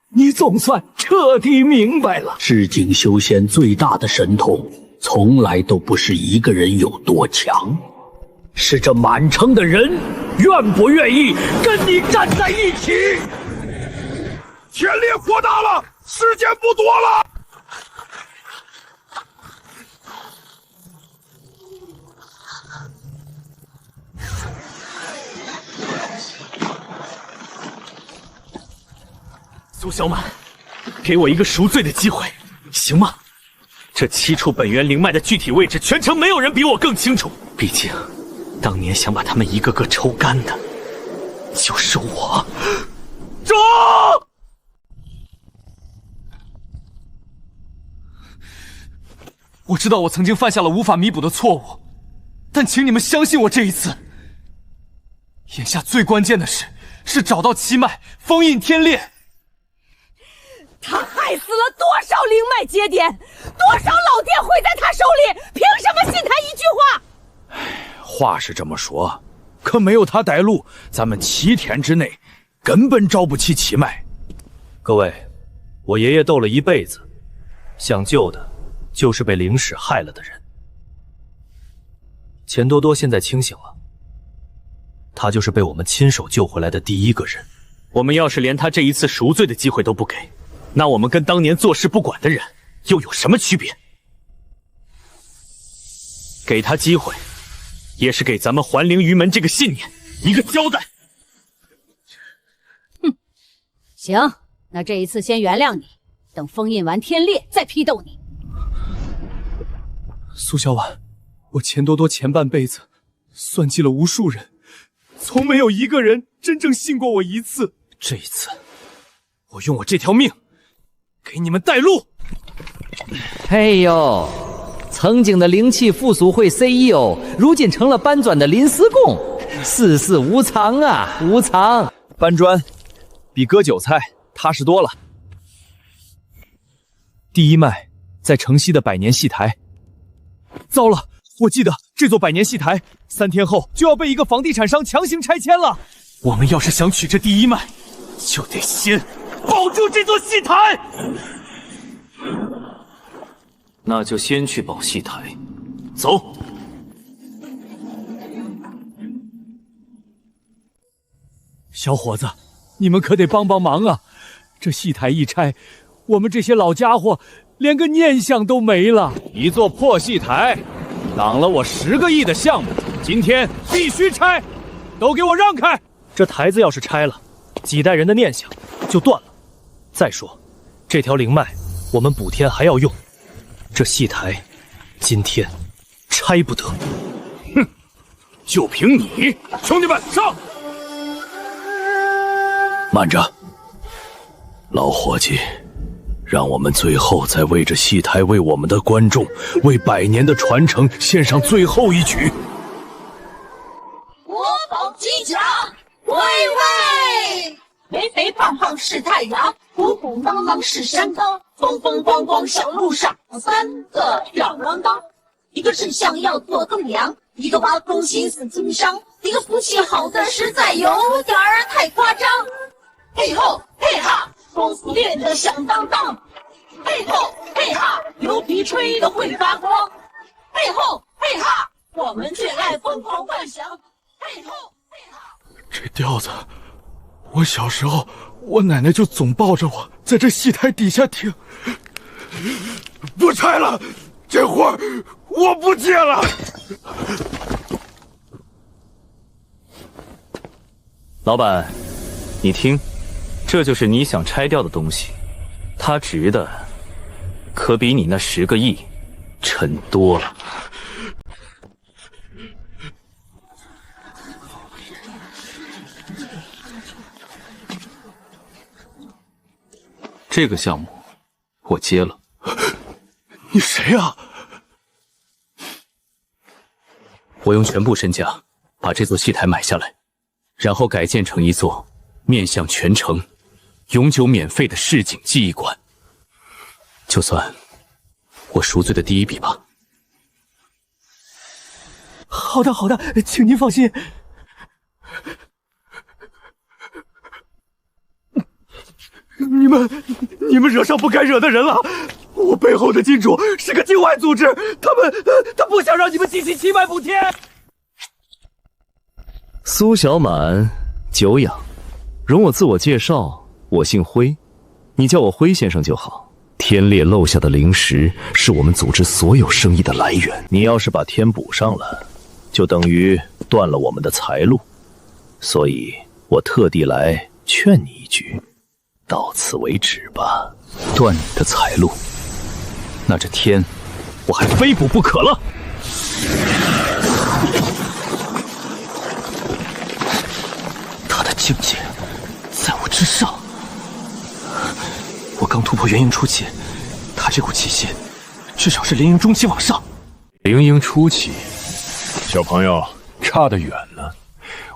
你总算彻底明白了，市井修仙最大的神通，从来都不是一个人有多强，是这满城的人愿不愿意跟你站在一起。天裂扩大了，时间不多了。苏小满，给我一个赎罪的机会，行吗？这7处本源灵脉的具体位置，全城没有人比我更清楚。毕竟，当年想把他们一个个抽干的，就是我。主！我知道我曾经犯下了无法弥补的错误，但请你们相信我这一次。眼下最关键的是找到七脉，封印天裂。他害死了多少灵脉节点，多少老店毁在他手里，凭什么信他一句话？话是这么说，可没有他带路，咱们7天之内根本找不起七脉。各位，我爷爷斗了一辈子，想救的就是被灵使害了的人。钱多多现在清醒了，他就是被我们亲手救回来的第一个人。我们要是连他这一次赎罪的机会都不给，那我们跟当年坐视不管的人又有什么区别？给他机会，也是给咱们还灵于门这个信念一个交代。行，那这一次先原谅你，等封印完天裂再批斗你。苏小婉，我钱多多前半辈子算计了无数人，从没有一个人真正信过我一次。这一次，我用我这条命给你们带路。哎呦，曾经的灵气附属会 CEO， 如今成了搬砖的临时工，世事无常啊，无常。搬砖比割韭菜踏实多了。第一脉在城西的百年戏台。糟了，我记得这座百年戏台3天后就要被一个房地产商强行拆迁了。我们要是想取这第一脉，就得先保住这座戏台。那就先去保戏台，走。小伙子，你们可得帮帮忙啊！这戏台一拆，我们这些老家伙连个念想都没了。一座破戏台，挡了我10个亿的项目，今天必须拆！都给我让开！这台子要是拆了，几代人的念想就断了。再说，这条灵脉我们补天还要用，这戏台今天拆不得。哼，就凭你，兄弟们上！慢着，老伙计，让我们最后再为这戏台、为我们的观众、为100年的传承献上最后一曲。国宝吉祥，巍巍；肥肥胖胖是太阳，鼓鼓囊囊是山冈，风风光光小路上，3个吊郎当。一个是想要做栋梁，一个挖空心思经商，一个福气好的实在有点儿太夸张。嘿吼嘿哈，功夫练得响当当；嘿吼嘿哈，牛皮吹得会发光；嘿吼嘿哈，我们却爱疯狂幻想；嘿吼嘿哈。这调子，我小时候，我奶奶就总抱着我在这戏台底下听。不拆了，这活儿我不接了。老板，你听，这就是你想拆掉的东西，它值的可比你那10个亿沉多了。这个项目我接了。你谁啊？我用全部身家把这座戏台买下来，然后改建成一座面向全城、永久免费的市井记忆馆，就算我赎罪的第一笔吧。好的，好的，请您放心。你们惹上不该惹的人了。我背后的金主是个境外组织，他不想让你们集齐7万补贴。苏小满，久仰，容我自我介绍，我姓辉，你叫我辉先生就好。天裂漏下的灵石是我们组织所有生意的来源，你要是把天补上了，就等于断了我们的财路，所以我特地来劝你一句，到此为止吧。断你的财路，那这天我还非补不可了。他的境界在我之上，我刚突破元婴初期，他这股气息至少是灵婴中期往上。灵婴初期，小朋友差得远呢。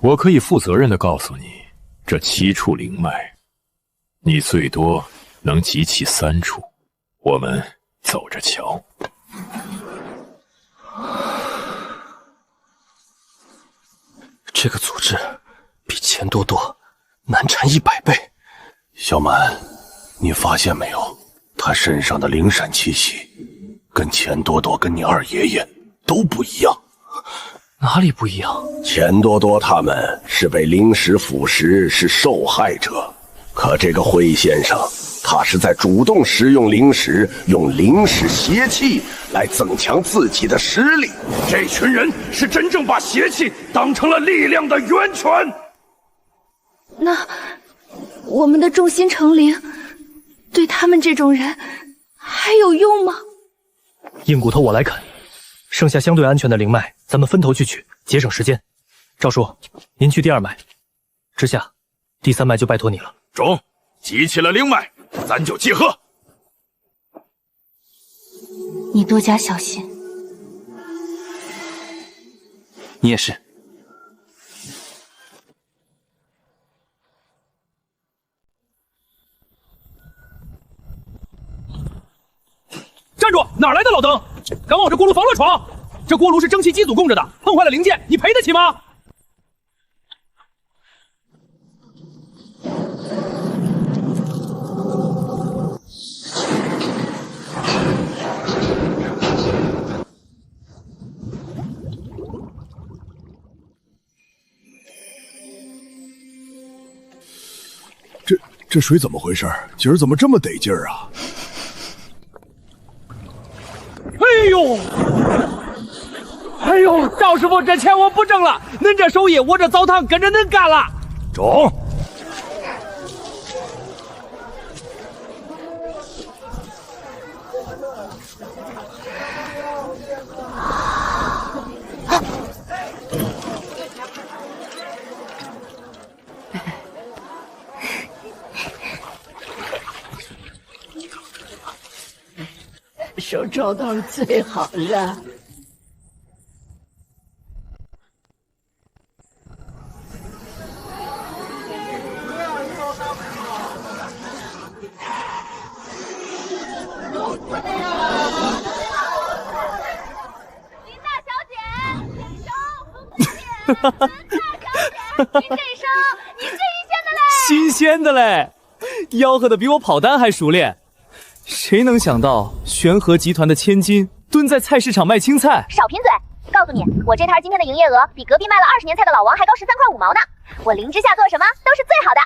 我可以负责任的告诉你，这7处灵脉，你最多能集齐3处，我们走着瞧。这个组织比钱多多难缠100倍。小满，你发现没有，他身上的灵闪气息跟钱多多跟你二爷爷都不一样。哪里不一样？钱多多他们是被灵石腐蚀，是受害者，可这个辉先生，他是在主动食用灵石，用灵石邪气来增强自己的实力。这群人是真正把邪气当成了力量的源泉。那我们的众心成灵，对他们这种人还有用吗？硬骨头我来啃，剩下相对安全的灵脉，咱们分头去取，节省时间。赵叔，您去第2脉，之下，第3脉就拜托你了。中，集齐了灵脉，咱就集合。你多加小心。你也是。站住！哪来的老登？敢往这锅炉房乱闯！这锅炉是蒸汽机组供着的，碰坏了零件，你赔得起吗？这水怎么回事？今儿怎么这么得劲儿啊？哎呦！哎呦，赵师傅，这钱我不挣了，恁这手艺，我这澡堂跟着恁干了。中。手找到最好了。林大小姐，这声，林大小姐，您这声，你最新鲜的嘞，吆喝的比我跑单还熟练。谁能想到玄和集团的千金蹲在菜市场卖青菜？少贫嘴！告诉你，我这摊今天的营业额比隔壁卖了20年菜的老王还高13块5毛呢。我林之下做什么都是最好的。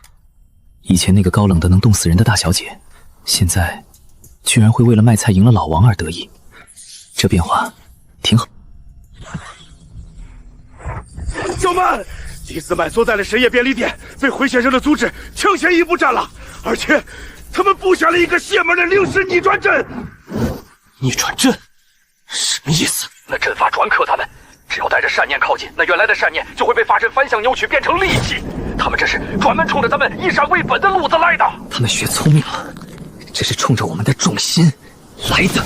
以前那个高冷的能冻死人的大小姐，现在居然会为了卖菜赢了老王而得意，这变化挺好。小曼，李斯曼所在的实业便利店被回先生的组织抢先一步占了，而且他们布下了一个邪门的临时逆转阵。逆转阵什么意思？那阵法专克他们，只要带着善念靠近，那原来的善念就会被法阵反向扭曲变成戾气。他们这是专门冲着咱们以善为本的路子来的。他们学聪明了，这是冲着我们的重心来的。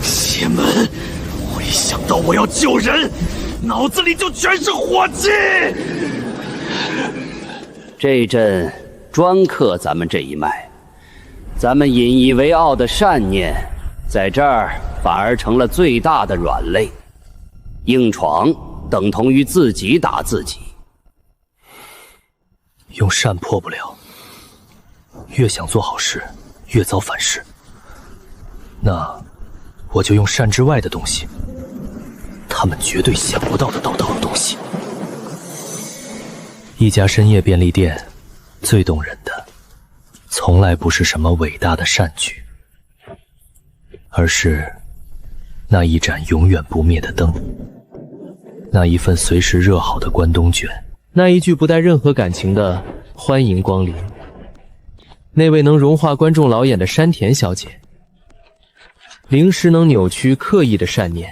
邪门！我一想到我要救人，脑子里就全是火气。这一阵专克咱们这一脉，咱们引以为傲的善念，在这儿反而成了最大的软肋。硬闯等同于自己打自己。用善破不了，越想做好事，越遭反噬。那我就用善之外的东西，他们绝对想不到的道道的东西。一家深夜便利店，最动人的，从来不是什么伟大的善举，而是那一盏永远不灭的灯，那一份随时热好的关东卷，那一句不带任何感情的欢迎光临，那位能融化观众老眼的山田小姐，灵石能扭曲刻意的善念，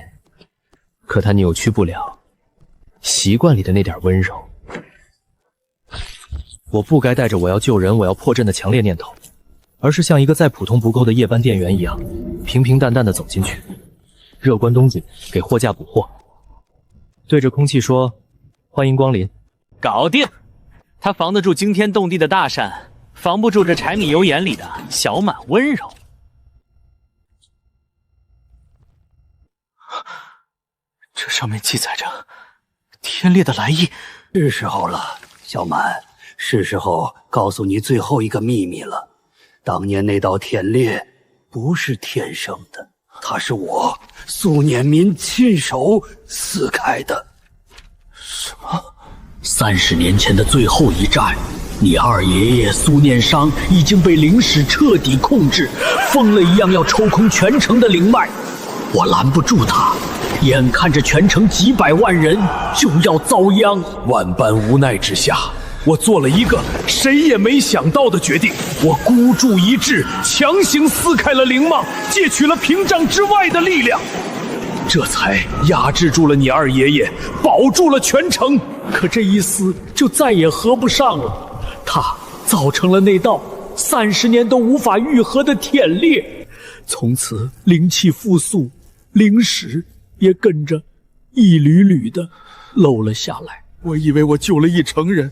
可它扭曲不了习惯里的那点温柔。我不该带着我要救人、我要破阵的强烈念头，而是像一个再普通不够的夜班店员一样，平平淡淡的走进去，热关东锦，给货架补货，对着空气说：“欢迎光临。”搞定！他防得住惊天动地的大善，防不住这柴米油盐里的小满温柔。这上面记载着天烈的来意。是时候了，小满，是时候告诉你最后一个秘密了。当年那道天烈不是天生的，它是我苏念民亲手撕开的。什么？30年前的最后一战，你二爷爷苏念商已经被灵使彻底控制，疯了一样要抽空全城的灵脉。我拦不住他，眼看着全城几百万人就要遭殃，万般无奈之下，我做了一个谁也没想到的决定，我孤注一掷，强行撕开了灵망，借取了屏障之外的力量，这才压制住了你二爷爷，保住了全城。可这一撕就再也合不上了，它造成了那道30年都无法愈合的天裂，从此灵气复苏，灵石也跟着一缕缕的漏了下来。我以为我救了一城人，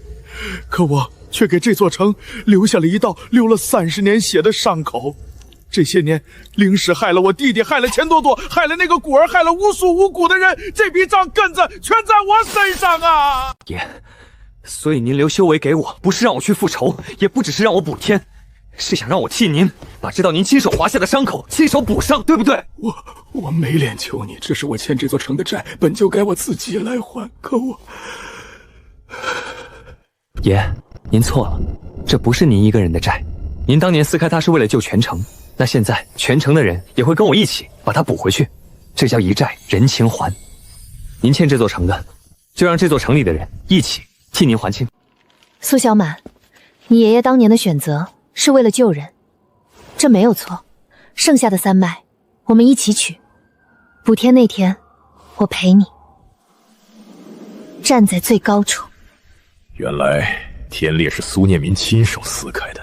可我却给这座城留下了一道流了30年血的伤口。这些年，灵石害了我弟弟，害了钱多多，害了那个孤儿，害了无数无辜的人，这笔账根子全在我身上啊！爷，所以您留修为给我，不是让我去复仇，也不只是让我补天，是想让我替您把这道您亲手划下的伤口亲手补上，对不对？我没脸求你，这是我欠这座城的债，本就该我自己来还。可我……爷，您错了，这不是您一个人的债。您当年撕开它是为了救全城，那现在全城的人也会跟我一起把它补回去，这叫一债人情还。您欠这座城的，就让这座城里的人一起替您还清。苏小满，你爷爷当年的选择是为了救人，这没有错。剩下的3脉，我们一起取。补天那天，我陪你站在最高处。原来天裂是苏念民亲手撕开的，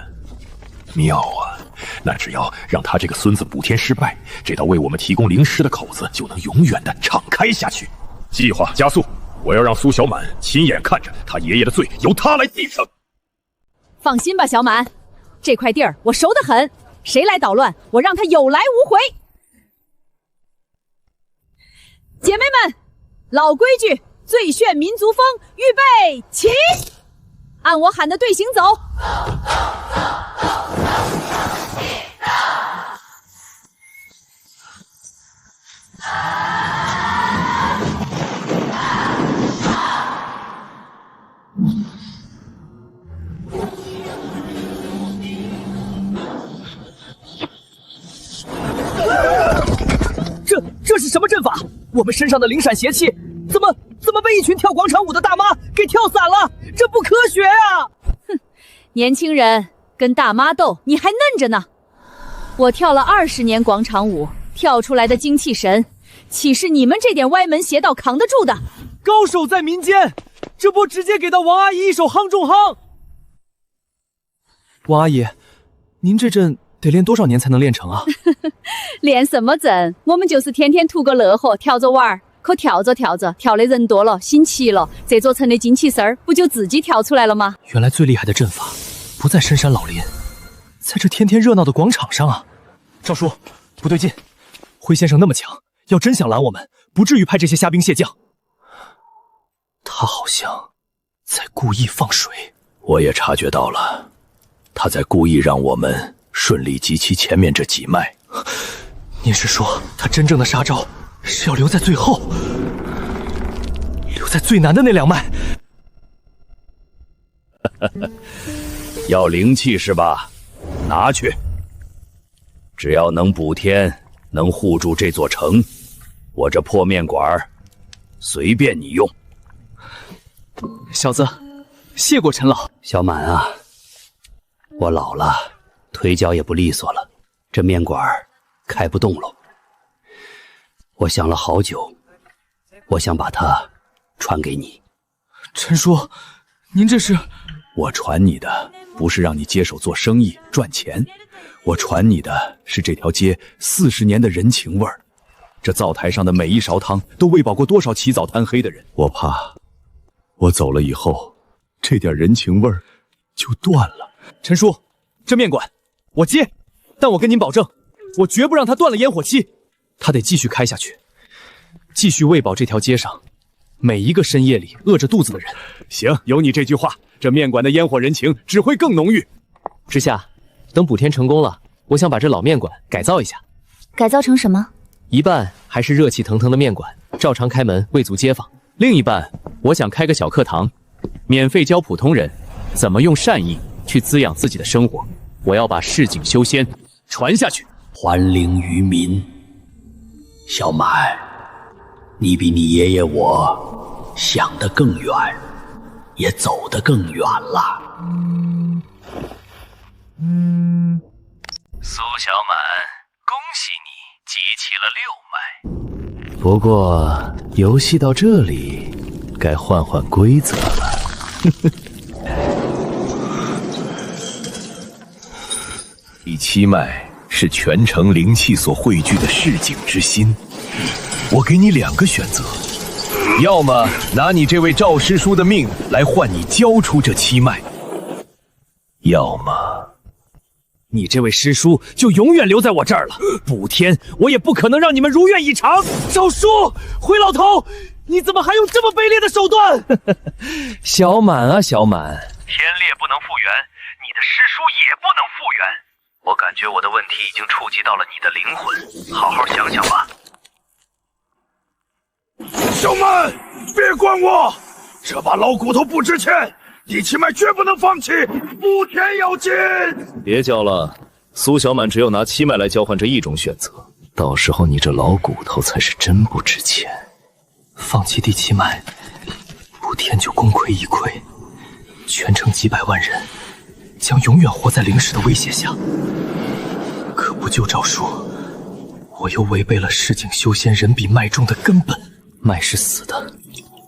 妙啊！那只要让他这个孙子补天失败，这道为我们提供灵石的口子就能永远的敞开下去。计划加速，我要让苏小满亲眼看着他爷爷的罪由他来继承。放心吧，小满，这块地儿我熟得很，谁来捣乱，我让他有来无回。姐妹们，老规矩，最炫民族风，预备起！按我喊的队形走。这是什么阵法？我们身上的灵闪邪气怎么被一群跳广场舞的大妈给跳散了？这不科学啊！哼，年轻人跟大妈斗，你还嫩着呢。我跳了20年广场舞，跳出来的精气神，岂是你们这点歪门邪道扛得住的？高手在民间，这不直接给到王阿姨一手夯中夯？王阿姨，您这阵得练多少年才能练成啊？练什么阵？我们就是天天图个乐呵，跳着玩儿。可跳着跳着，跳的人多了，心齐了，这座城的精气神儿不就自己跳出来了吗？原来最厉害的阵法不在深山老林，在这天天热闹的广场上啊！赵叔，不对劲，辉先生那么强，要真想拦我们，不至于派这些虾兵蟹将。他好像在故意放水。我也察觉到了，他在故意让我们顺利集齐前面这几脉。您是说，他真正的杀招是要留在最后，留在最难的那2脉？要灵气是吧？拿去，只要能补天，能护住这座城，我这破面馆随便你用。小子，谢过陈老。小满啊，我老了，腿脚也不利索了，这面馆开不动了。我想了好久，我想把它传给你。陈叔，您这是……我传你的不是让你接手做生意赚钱，我传你的是这条街40年的人情味儿。这灶台上的每一勺汤都喂饱过多少起早贪黑的人。我怕我走了以后，这点人情味儿就断了。陈叔，这面馆我接，但我跟您保证，我绝不让他断了烟火气。他得继续开下去，继续喂饱这条街上每一个深夜里饿着肚子的人。行，有你这句话，这面馆的烟火人情只会更浓郁。之夏，等补天成功了，我想把这老面馆改造一下。改造成什么？一半还是热气腾腾的面馆，照常开门喂足街坊；另一半，我想开个小课堂，免费教普通人怎么用善意去滋养自己的生活。我要把市井修仙传下去，还灵于民。小满，你比你爷爷我想得更远，也走得更远了。苏小满，恭喜你集齐了6脉。不过游戏到这里，该换换规则了。第7脉是全城灵气所汇聚的市井之心，我给你2个选择，要么拿你这位赵师叔的命来换你交出这7脉，要么你这位师叔就永远留在我这儿了。补天，我也不可能让你们如愿以偿。赵叔，回老头，你怎么还用这么卑劣的手段？小满啊，小满，天裂不能复原，你的师叔也不能复原。我感觉我的问题已经触及到了你的灵魂，好好想想吧。兄们，别管我，这把老骨头不值钱，地气脉绝不能放弃，补天要紧。别叫了，苏小满只有拿七脉来交换这一种选择，到时候你这老骨头才是真不值钱。放弃第七脉，补天就功亏一篑，全城几百万人将永远活在灵石的威胁下。可不救诏书，我又违背了市井修仙人比脉中的根本。脉是死的，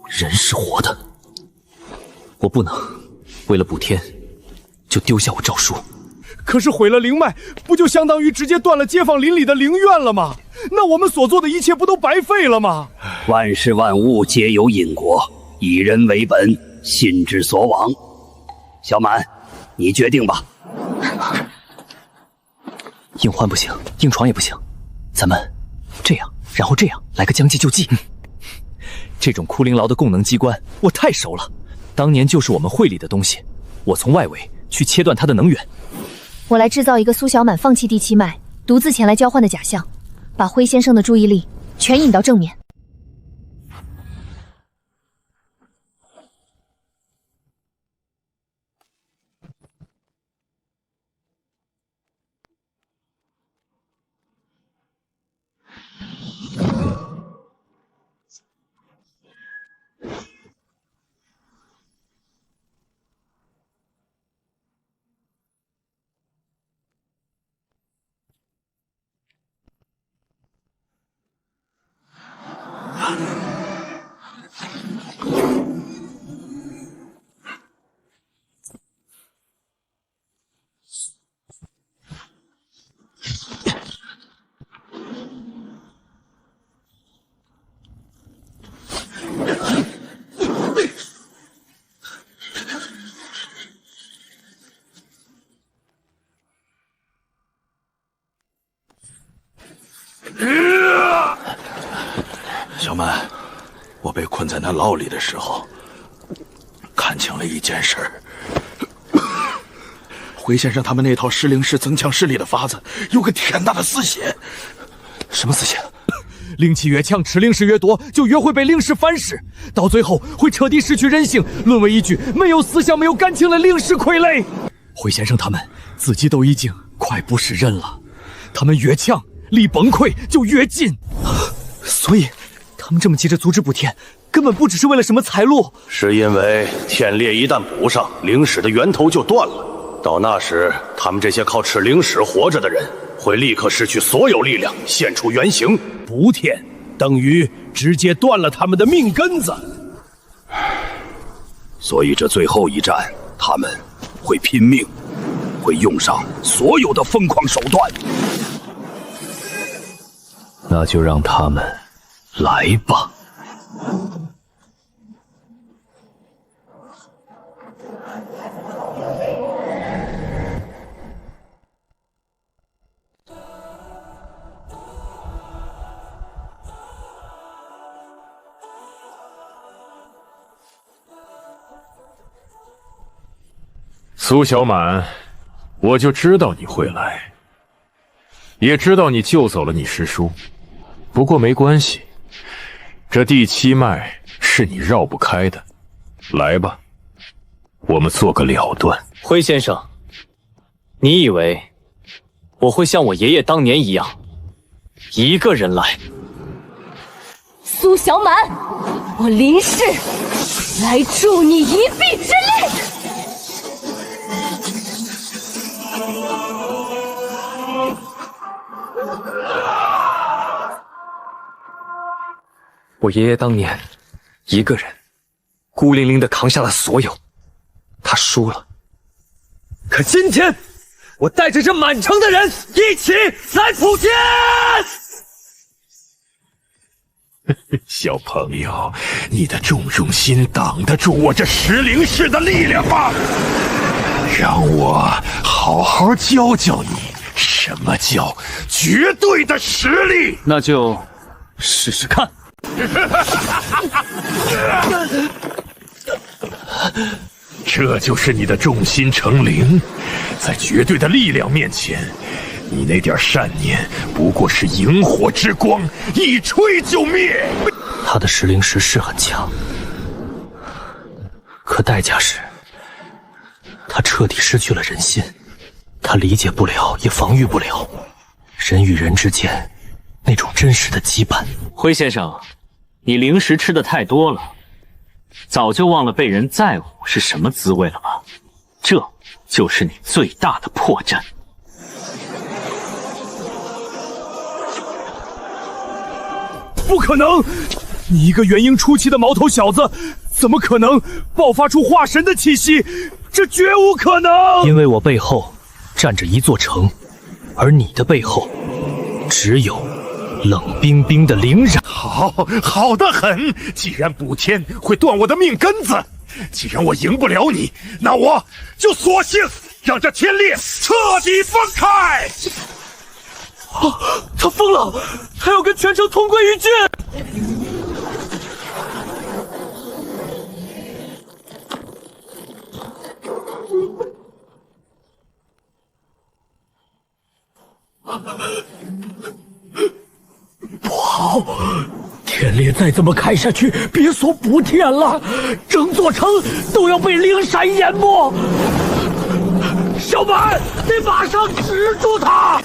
人是活的。我不能为了补天就丢下我诏书。可是毁了灵脉，不就相当于直接断了街坊邻里的灵愿了吗？那我们所做的一切不都白费了吗？万事万物皆有因果，以人为本，心之所往。小满，你决定吧。硬换不行，硬闯也不行，咱们这样，然后这样，来个将计就计。这种枯灵牢的供能机关我太熟了，当年就是我们会里的东西，我从外围去切断它的能源。我来制造一个苏小满放弃第七脉，独自前来交换的假象，把辉先生的注意力全引到正面。小满，我被困在那牢里的时候，看清了一件事儿。回先生他们那套失灵石增强视力的法子，有个天大的死穴。什么死穴？灵气越强，吃灵石越多，就越会被灵石反噬，到最后会彻底失去人性，沦为一具没有思想、没有感情的灵石傀儡。回先生他们自己都已经快不是人了，他们越强，离崩溃就越近。所以他们这么急着阻止补天，根本不只是为了什么财路，是因为天裂一旦补上，灵石的源头就断了。到那时，他们这些靠吃灵石活着的人，会立刻失去所有力量，现出原形。补天等于直接断了他们的命根子。所以这最后一战，他们会拼命，会用上所有的疯狂手段。那就让他们来吧。苏小满，我就知道你会来，也知道你救走了你师叔。不过没关系，这第七脉是你绕不开的。来吧，我们做个了断。辉先生，你以为我会像我爷爷当年一样，一个人来？苏小满，我林氏来助你一臂之力。我爷爷当年一个人孤零零地扛下了所有，他输了。可今天，我带着这满城的人一起来普天！小朋友，你的重用心挡得住我这石灵氏的力量吗？让我好好教教你什么叫绝对的实力。那就试试看。这就是你的众心成灵，在绝对的力量面前，你那点善念不过是萤火之光，一吹就灭。他的石灵石是很强，可代价是，他彻底失去了人心，他理解不了，也防御不了人与人之间那种真实的羁绊。辉先生，你灵石吃的太多了，早就忘了被人在乎是什么滋味了吧？这就是你最大的破绽。不可能！你一个元婴初期的毛头小子，怎么可能爆发出化神的气息？这绝无可能！因为我背后站着一座城，而你的背后只有冷冰冰的灵染。好得很！既然补天会断我的命根子，既然我赢不了你，那我就索性让这天裂彻底分开！他疯了，他要跟全城同归于尽！不好！天烈再这么开下去，别说补天了，整座城都要被灵山淹没！小满，得马上止住他！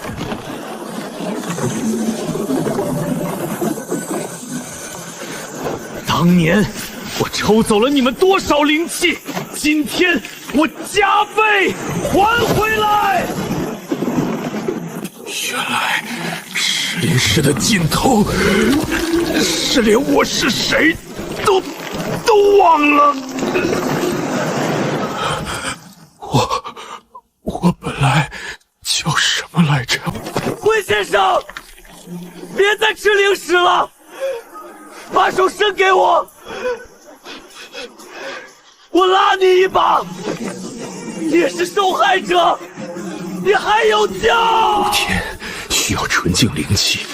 当年我抽走了你们多少灵气，今天我加倍还回来！原来石灵石的尽头是连我是谁都忘了。我本来叫什么来着？辉先生，别再吃零食了，把手伸给我，我拉你一把。你也是受害者，你还有救！补天需要纯净灵气，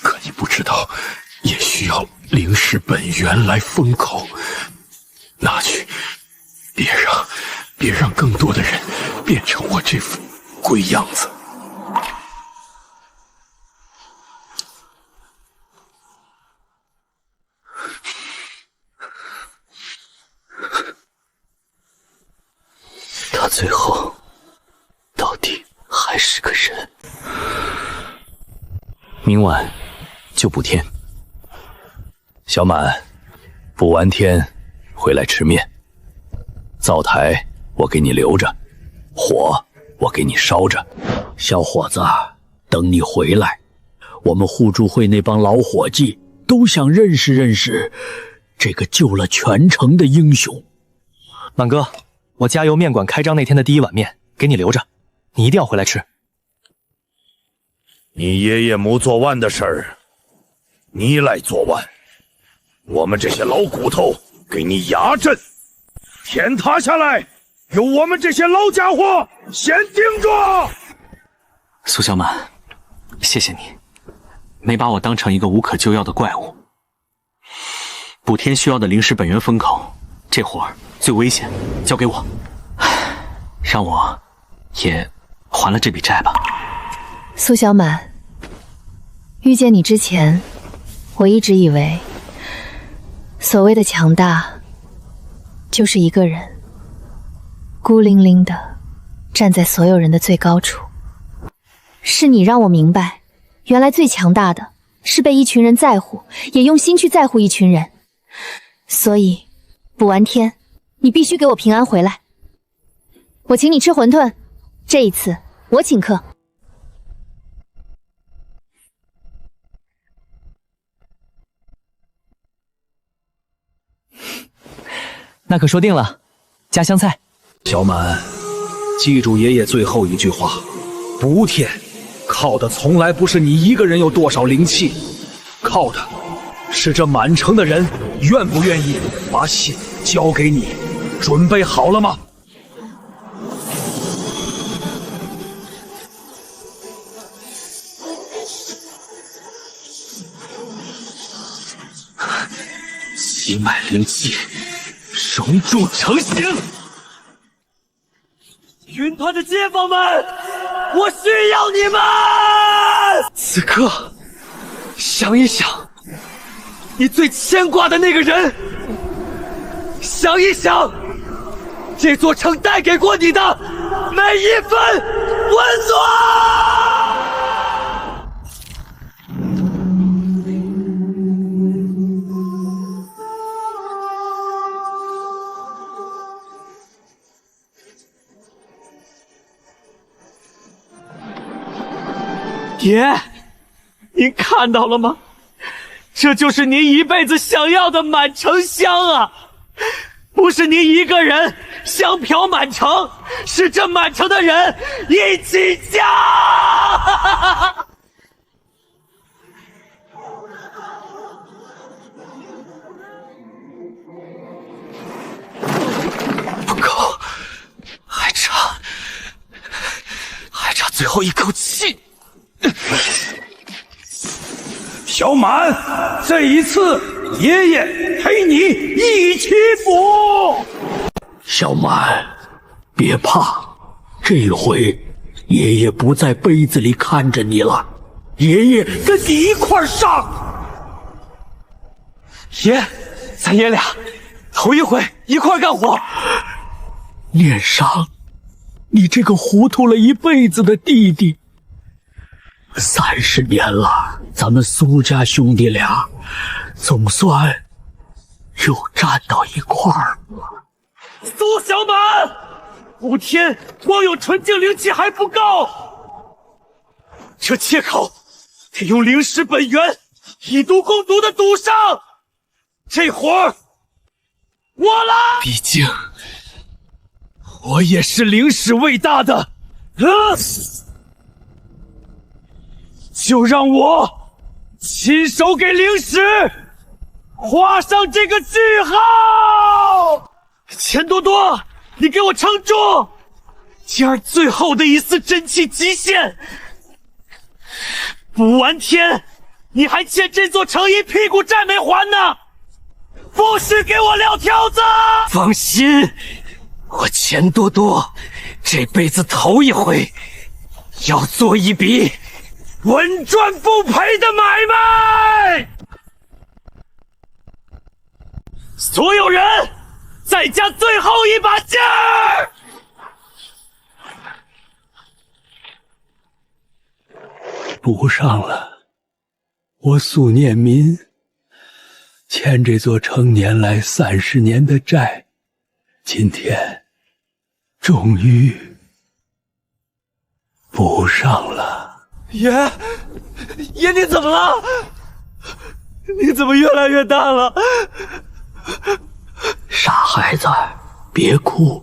可你不知道，也需要灵石本源来封口。拿去，别让更多的人变成我这副鬼样子。他最后到底还是个人。明晚就补天。小满，补完天回来吃面。灶台我给你留着，火我给你烧着。小伙子，等你回来，我们互助会那帮老伙计都想认识认识这个救了全城的英雄。满哥，我加油面馆开张那天的第一碗面给你留着，你一定要回来吃。你爷爷没做完的事儿，你来做完。我们这些老骨头给你压阵，天塌下来，由我们这些老家伙先顶着。苏小满，谢谢你，没把我当成一个无可救药的怪物。补天需要的灵石本源封口，这活儿最危险，交给我，让我也还了这笔债吧。苏小满，遇见你之前，我一直以为，所谓的强大，就是一个人孤零零的站在所有人的最高处。是你让我明白，原来最强大的是被一群人在乎，也用心去在乎一群人。所以，补完天，你必须给我平安回来。我请你吃馄饨，这一次我请客。那可说定了，加香菜。小满，记住爷爷最后一句话：补天靠的从来不是你一个人有多少灵气，靠的是这满城的人愿不愿意把心交给你。准备好了吗？7脉灵气融铸成形。云团的街坊们，我需要你们！此刻，想一想，你最牵挂的那个人，想一想，这座城带给过你的每一份温暖。爷，您看到了吗？这就是您一辈子想要的满城香啊！不是您一个人香飘满城，是这满城的人一起香！不够，还差最后一口气。小满，这一次爷爷陪你一起补。小满，别怕，这回爷爷不在杯子里看着你了，爷爷跟你一块上。爷，咱爷俩头一回一块干活。念商，你这个糊涂了一辈子的弟弟，30年了，咱们苏家兄弟俩总算又站到一块儿了。苏小满，5天光有纯净灵气还不够，这切口得用灵石本源以毒攻毒的赌上，这活儿我来。毕竟我也是灵史伟大的，就让我亲手给灵史画上这个句号。钱多多，你给我撑住！今儿最后的一丝真气极限，补完天，你还欠这座城一屁股债没还呢！不许给我撂挑子！放心，我钱多多这辈子头一回要做一笔稳赚不赔的买卖。所有人再加最后一把劲儿！补上了，我苏念民欠这座城年来30年的债，今天终于补上了。爷，你怎么了？你怎么越来越大了？傻孩子，别哭，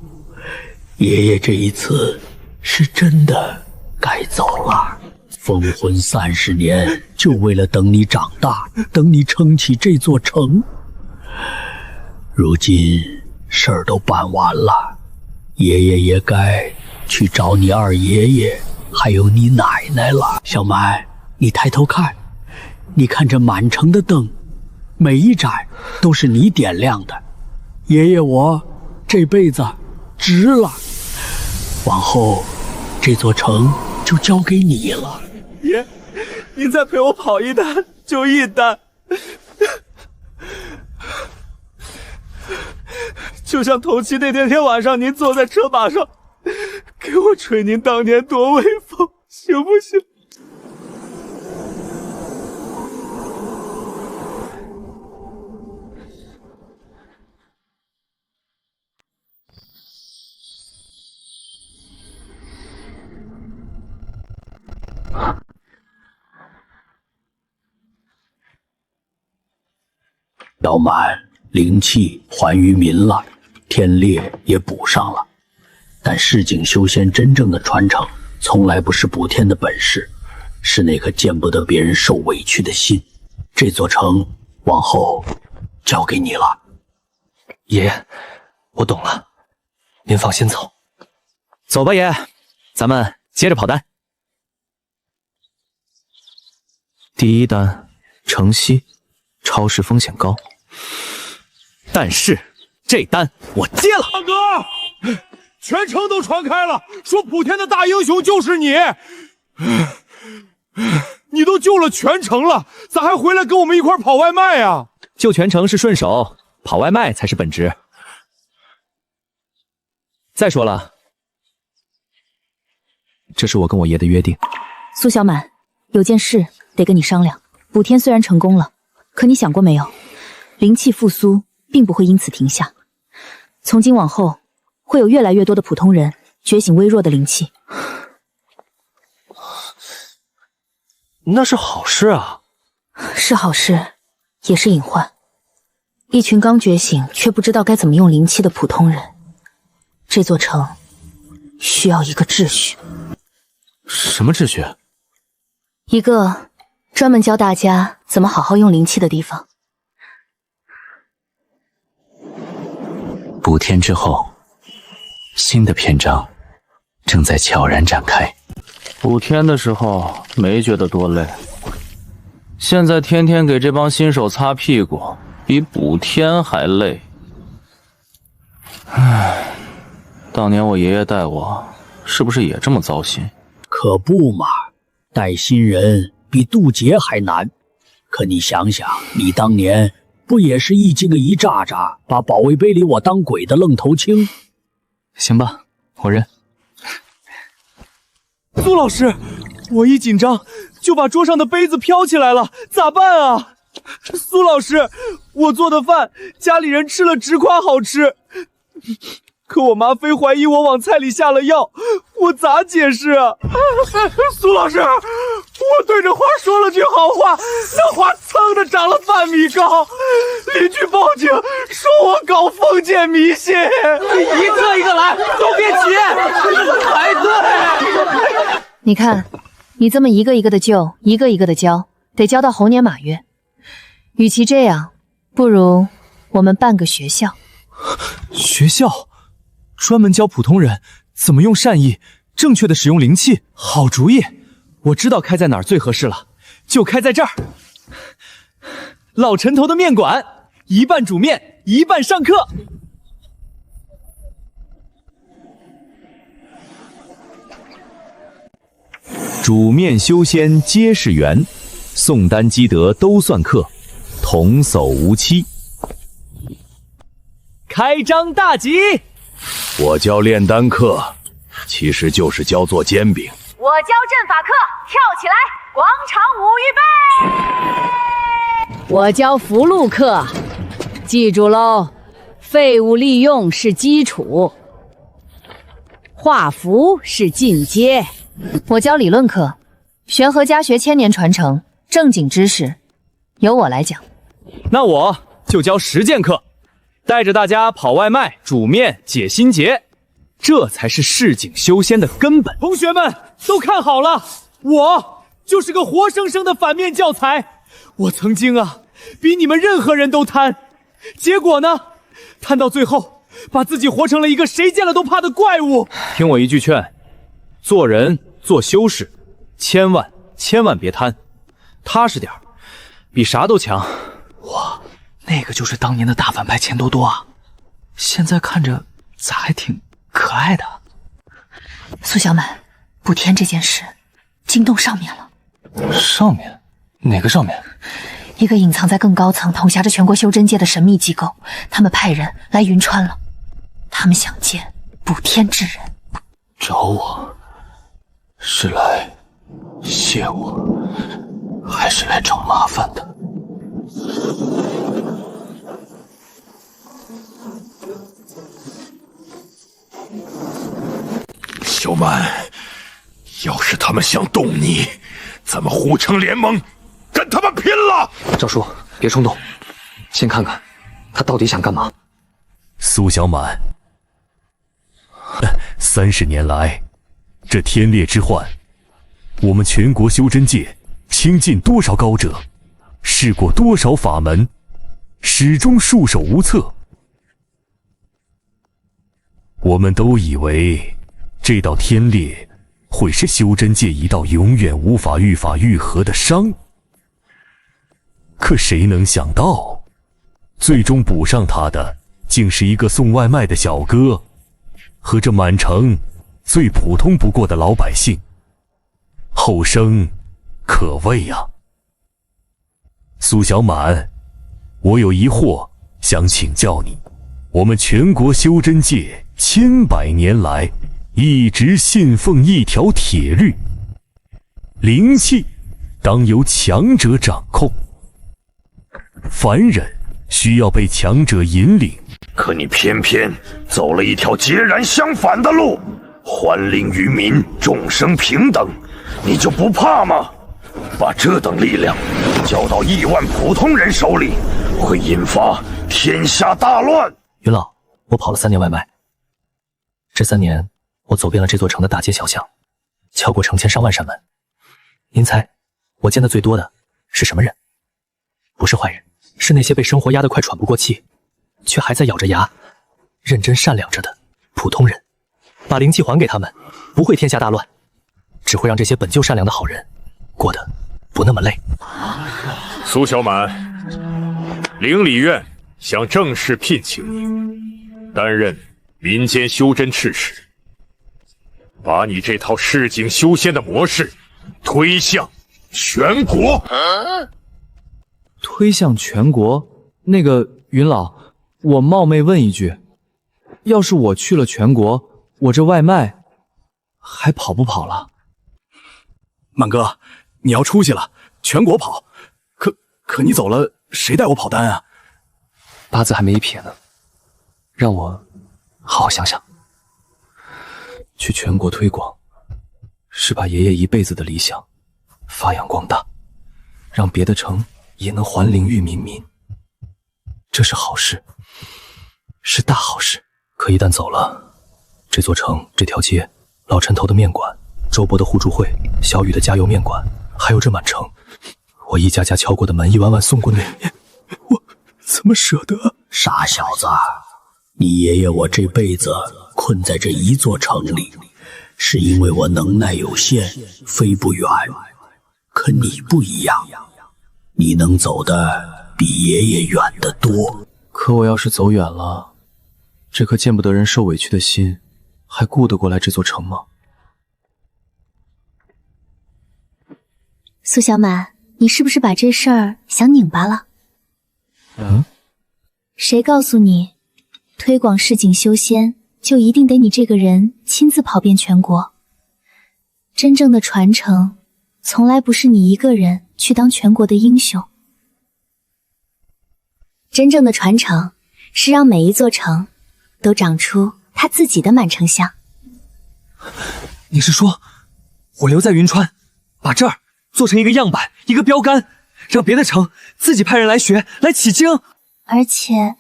爷爷这一次是真的该走了。封魂30年，就为了等你长大，等你撑起这座城。如今事儿都办完了，爷爷也该去找你二爷爷还有你奶奶了。小满，你抬头看，你看这满城的灯，每一盏都是你点亮的。爷爷我这辈子值了，往后这座城就交给你了。爷，您再陪我跑一单就一单，就像头七那天晚上您坐在车把上给我吹您当年多威风，行不行？小满，灵气还于民了，天裂也补上了。但市井修仙真正的传承，从来不是补天的本事，是那颗见不得别人受委屈的心。这座城往后交给你了。爷爷，我懂了，您放心走。走吧，爷，咱们接着跑单。第一单，城西，超市风险高，但是这单我接了。大哥，全城都传开了，说普天的大英雄就是你。你都救了全城了，咋还回来跟我们一块跑外卖啊？救全城是顺手，跑外卖才是本职。再说了，这是我跟我爷的约定。苏小满，有件事得跟你商量。补天虽然成功了，可你想过没有，灵气复苏并不会因此停下。从今往后，会有越来越多的普通人觉醒微弱的灵气。那是好事啊。是好事，也是隐患。一群刚觉醒却不知道该怎么用灵气的普通人，这座城需要一个秩序。什么秩序？一个专门教大家怎么好好用灵气的地方。补天之后，新的篇章正在悄然展开。补天的时候没觉得多累，现在天天给这帮新手擦屁股，比补天还累。唉，当年我爷爷带我，是不是也这么糟心？可不嘛，带新人比渡劫还难。可你想想，你当年不也是一惊个一乍乍，把保卫杯里我当鬼的愣头青？行吧，我认。苏老师，我一紧张就把桌上的杯子飘起来了，咋办啊？苏老师，我做的饭家里人吃了直夸好吃，可我妈非怀疑我往菜里下了药，我咋解释啊？苏老师，我对着花说了句好话，那花蹭的长了半米高，邻居报警说我搞封建迷信。一个一个来，都别急，排队。你看，你这么一个一个的救，一个一个的教，得教到猴年马月。与其这样，不如我们办个学校。学校？专门教普通人怎么用善意正确的使用灵气，好主意！我知道开在哪儿最合适了，就开在这儿。老陈头的面馆，一半煮面，一半上课。煮面修仙皆是缘，宋丹积德都算客，童叟无欺。开张大吉！我教炼丹课，其实就是教做煎饼。我教阵法课，跳起来，广场舞预备。我教符箓课，记住喽，废物利用是基础，画符是进阶。我教理论课，玄和家学千年传承，正经知识由我来讲。那我就教实践课，带着大家跑外卖、煮面、解心结，这才是市井修仙的根本。同学们都看好了，我就是个活生生的反面教材。我曾经比你们任何人都贪，结果呢，贪到最后，把自己活成了一个谁见了都怕的怪物。听我一句劝，做人做修士，千万别贪，踏实点儿，比啥都强。哇，那个就是当年的大反派钱多多啊，现在看着咋还挺可爱的。苏小满，补天这件事惊动上面了。上面？哪个上面？一个隐藏在更高层、统辖着全国修真界的神秘机构，他们派人来云川了。他们想见补天之人。找我是来谢我，还是来找麻烦的？小满，要是他们想动你，咱们护城联盟跟他们拼了！赵叔，别冲动，先看看他到底想干嘛。苏小满，30年来，这天烈之患，我们全国修真界倾尽多少高者，试过多少法门，始终束手无策。我们都以为这道天烈会是修真界一道永远无法愈法愈合的伤，可谁能想到，最终补上他的竟是一个送外卖的小哥，和这满城最普通不过的老百姓，后生可畏啊！苏小满，我有疑惑想请教你。我们全国修真界千百年来一直信奉一条铁律：灵气当由强者掌控，凡人需要被强者引领。可你偏偏走了一条截然相反的路，还灵于民，众生平等，你就不怕吗？把这等力量交到亿万普通人手里，会引发天下大乱。云老，我跑了3年外卖，这3年我走遍了这座城的大街小巷，敲过成千上万扇门。您猜，我见的最多的是什么人？不是坏人，是那些被生活压得快喘不过气，却还在咬着牙认真善良着的普通人。把灵气还给他们，不会天下大乱，只会让这些本就善良的好人过得不那么累。苏小满，灵理院想正式聘请你，担任民间修真赤使，把你这套市井修仙的模式推向全国。推向全国？那个云老，我冒昧问一句，要是我去了全国，我这外卖还跑不跑了？满哥，你要出息了，全国跑，可你走了，谁带我跑单啊？八字还没一撇呢，让我好好想想。去全国推广，是把爷爷一辈子的理想发扬光大，让别的城也能还灵于民民，这是好事，是大好事。可一旦走了，这座城、这条街、老陈头的面馆、周伯的互助会、小雨的加油面馆，还有这满城，我一家家敲过的门，一碗碗送过的面，我怎么舍得？傻小子，你爷爷我这辈子困在这一座城里，是因为我能耐有限，飞不远。可你不一样，你能走得比爷爷远得多。可我要是走远了，这颗见不得人受委屈的心，还顾得过来这座城吗？苏小满，你是不是把这事儿想拧巴了？谁告诉你，推广市井修仙就一定得你这个人亲自跑遍全国？真正的传承，从来不是你一个人去当全国的英雄。真正的传承，是让每一座城都长出他自己的满城香。你是说，我留在云川，把这儿做成一个样板，一个标杆，让别的城自己派人来学，来起精？而且，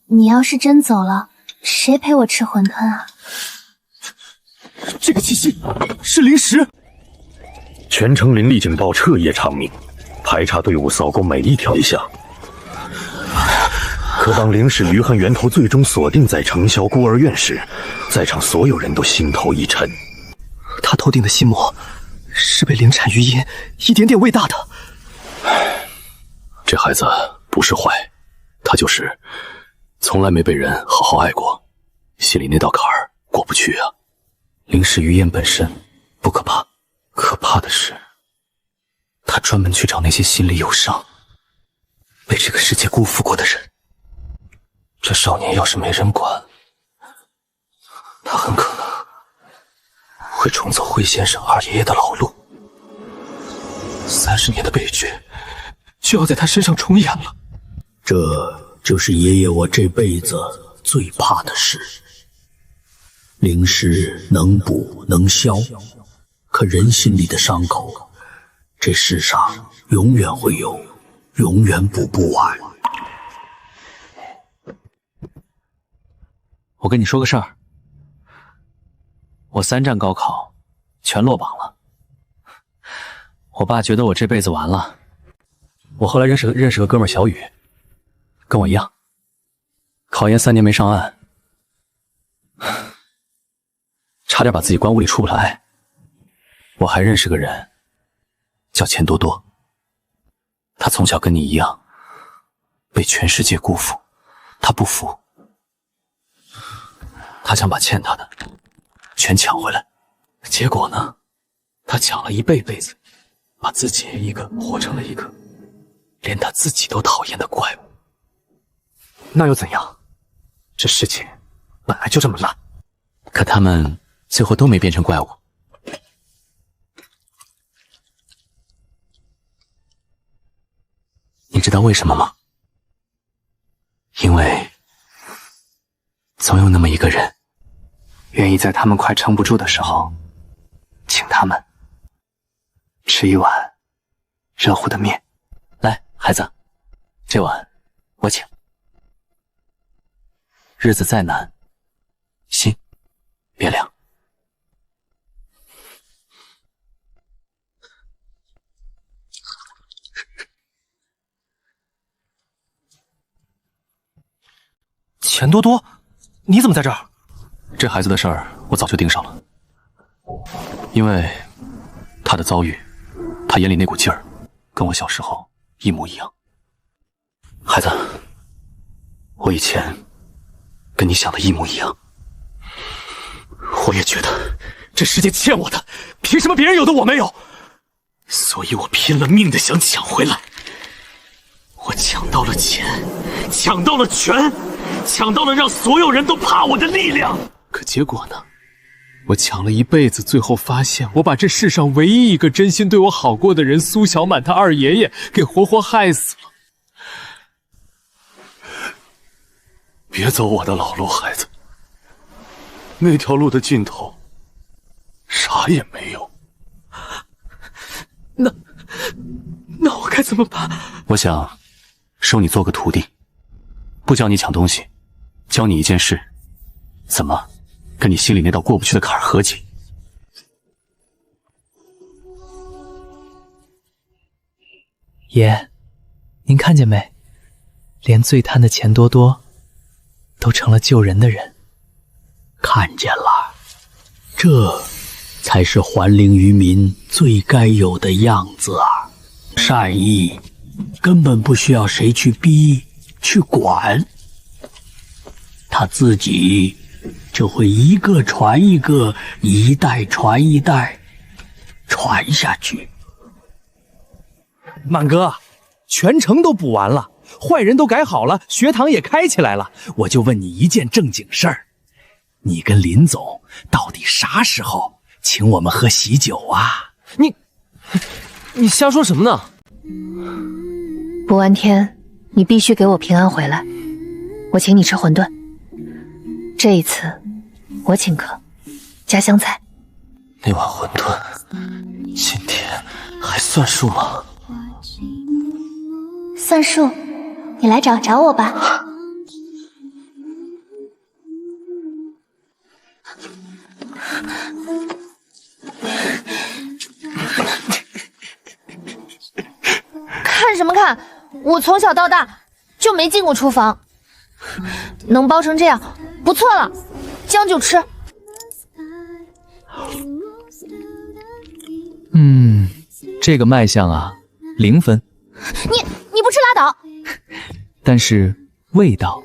你要是真走了，谁陪我吃馄饨啊？这个气息是灵石。全城灵力警报彻夜长鸣，排查队伍扫过每一条街巷。可当灵石余恨源头最终锁定在城郊孤儿院时，在场所有人都心头一沉。他头顶的心魔，是被灵产余音一点点喂大的。这孩子不是坏，他就是从来没被人好好爱过，心里那道坎儿过不去啊。灵石余焰本身不可怕，可怕的是他专门去找那些心里有伤、被这个世界辜负过的人。这少年要是没人管，他很可能会重走惠先生二爷爷的老路。30年的悲剧就要在他身上重演了。这就是爷爷我这辈子最怕的事。灵石能补能消，可人心里的伤口，这世上永远会有，永远补不完。我跟你说个事儿，我3战高考全落榜了。我爸觉得我这辈子完了。我后来认识个哥们小雨，跟我一样，考研3年没上岸，差点把自己关屋里出不来。我还认识个人叫钱多多，他从小跟你一样被全世界辜负，他不服，他想把欠他的全抢回来，结果呢，他抢了一辈子，把自己一个活成了一个连他自己都讨厌的怪物。那又怎样？这事情本来就这么烂。可他们最后都没变成怪物。你知道为什么吗？因为总有那么一个人，愿意在他们快撑不住的时候，请他们吃一碗热乎的面。来，孩子，这碗我请。日子再难，心别凉。钱多多，你怎么在这儿？这孩子的事儿我早就盯上了，因为他的遭遇，他眼里那股劲儿，跟我小时候一模一样。孩子，我以前跟你想的一模一样，我也觉得这世界欠我的，凭什么别人有的我没有？所以我拼了命的想抢回来。我抢到了钱，抢到了权，抢到了让所有人都怕我的力量。可结果呢？我抢了一辈子，最后发现我把这世上唯一一个真心对我好过的人苏小满他二爷爷给活活害死了。别走我的老路，孩子。那条路的尽头，啥也没有。那我该怎么办？我想收你做个徒弟，不教你抢东西，教你一件事，怎么跟你心里那道过不去的坎儿和解。爷，您看见没？连最贪的钱多多都成了救人的人。看见了，这才是还灵于民最该有的样子啊！善意根本不需要谁去逼去管，他自己就会一个传一个，一代传一代，传下去。满哥，全城都补完了，坏人都改好了，学堂也开起来了，我就问你一件正经事儿，你跟林总到底啥时候请我们喝喜酒啊？你瞎说什么呢？补完天，你必须给我平安回来，我请你吃馄饨。这一次我请客，加香菜。那碗馄饨今天还算数吗？算数，你来找我吧。看什么看？我从小到大就没进过厨房，能包成这样不错了，将就吃。这个卖相啊，0分。你不吃拉倒。但是味道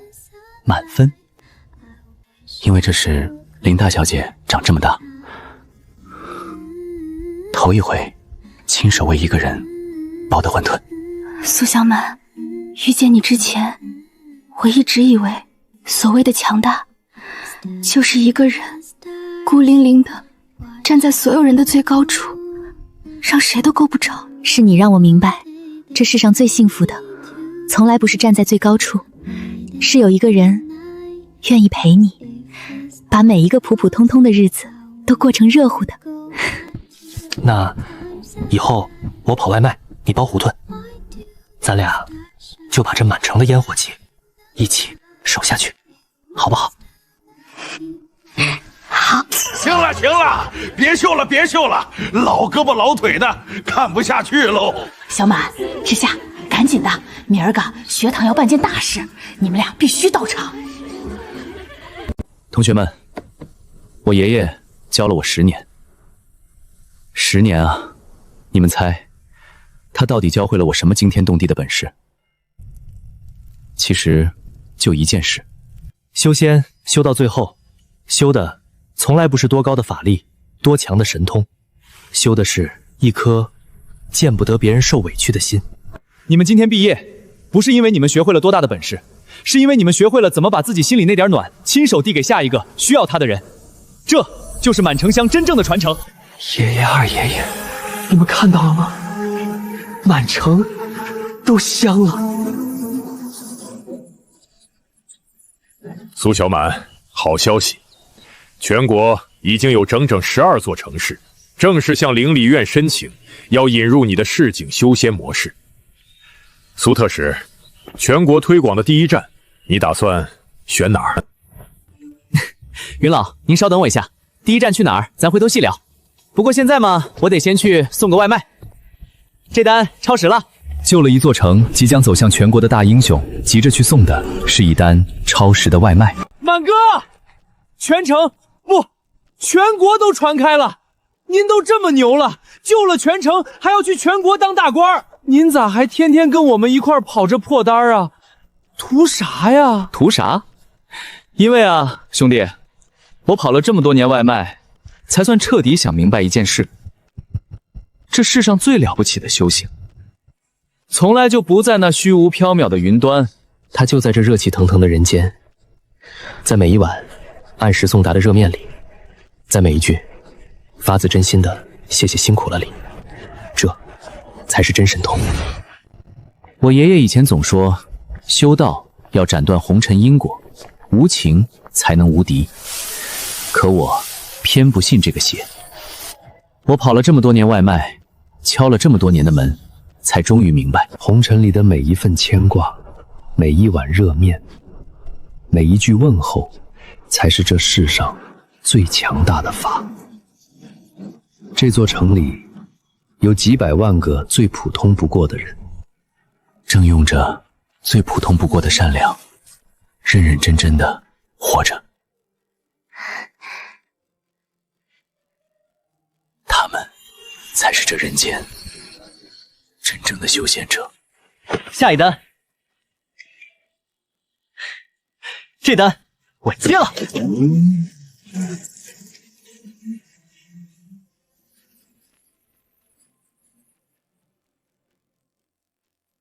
满分。因为这是林大小姐长这么大头一回亲手为一个人包的馄饨。苏小满，遇见你之前，我一直以为所谓的强大，就是一个人孤零零的站在所有人的最高处，让谁都够不着。是你让我明白，这世上最幸福的，从来不是站在最高处，是有一个人愿意陪你，把每一个普普通通的日子都过成热乎的。那以后我跑外卖，你包馄饨，咱俩就把这满城的烟火气一起守下去，好不好？好。行了，别秀了，老胳膊老腿的，看不下去喽。小满，之夏，赶紧的，明儿个学堂要办件大事，你们俩必须到场。同学们，我爷爷教了我10年，10年啊，你们猜，他到底教会了我什么惊天动地的本事？其实就一件事，修仙修到最后，修的从来不是多高的法力，多强的神通，修的是一颗见不得别人受委屈的心。你们今天毕业，不是因为你们学会了多大的本事，是因为你们学会了怎么把自己心里那点暖亲手递给下一个需要它的人。这就是满城乡真正的传承。爷爷、二爷爷，你们看到了吗？满城都香了。苏小满，好消息！全国已经有整整12座城市正式向灵理院申请，要引入你的市井修仙模式。苏特使，全国推广的第一站，你打算选哪儿？云老，您稍等我一下，第一站去哪儿，咱回头细聊。不过现在嘛，我得先去送个外卖。这单超时了。救了一座城，即将走向全国的大英雄，急着去送的是一单超时的外卖。满哥，全城不，全国都传开了。您都这么牛了，救了全城，还要去全国当大官，您咋还天天跟我们一块跑着破单啊？图啥呀？图啥？因为啊，兄弟，我跑了这么多年外卖，才算彻底想明白一件事：这世上最了不起的修行，从来就不在那虚无缥缈的云端，它就在这热气腾腾的人间，在每一碗按时送达的热面里，在每一句发自真心的谢谢辛苦了里，这才是真神通。我爷爷以前总说，修道要斩断红尘因果，无情才能无敌。可我偏不信这个邪。我跑了这么多年外卖，敲了这么多年的门，才终于明白，红尘里的每一份牵挂，每一碗热面，每一句问候，才是这世上最强大的法。这座城里有几百万个最普通不过的人，正用着最普通不过的善良，认认真真的活着。他们才是这人间真正的修仙者。下一单，这单我接了。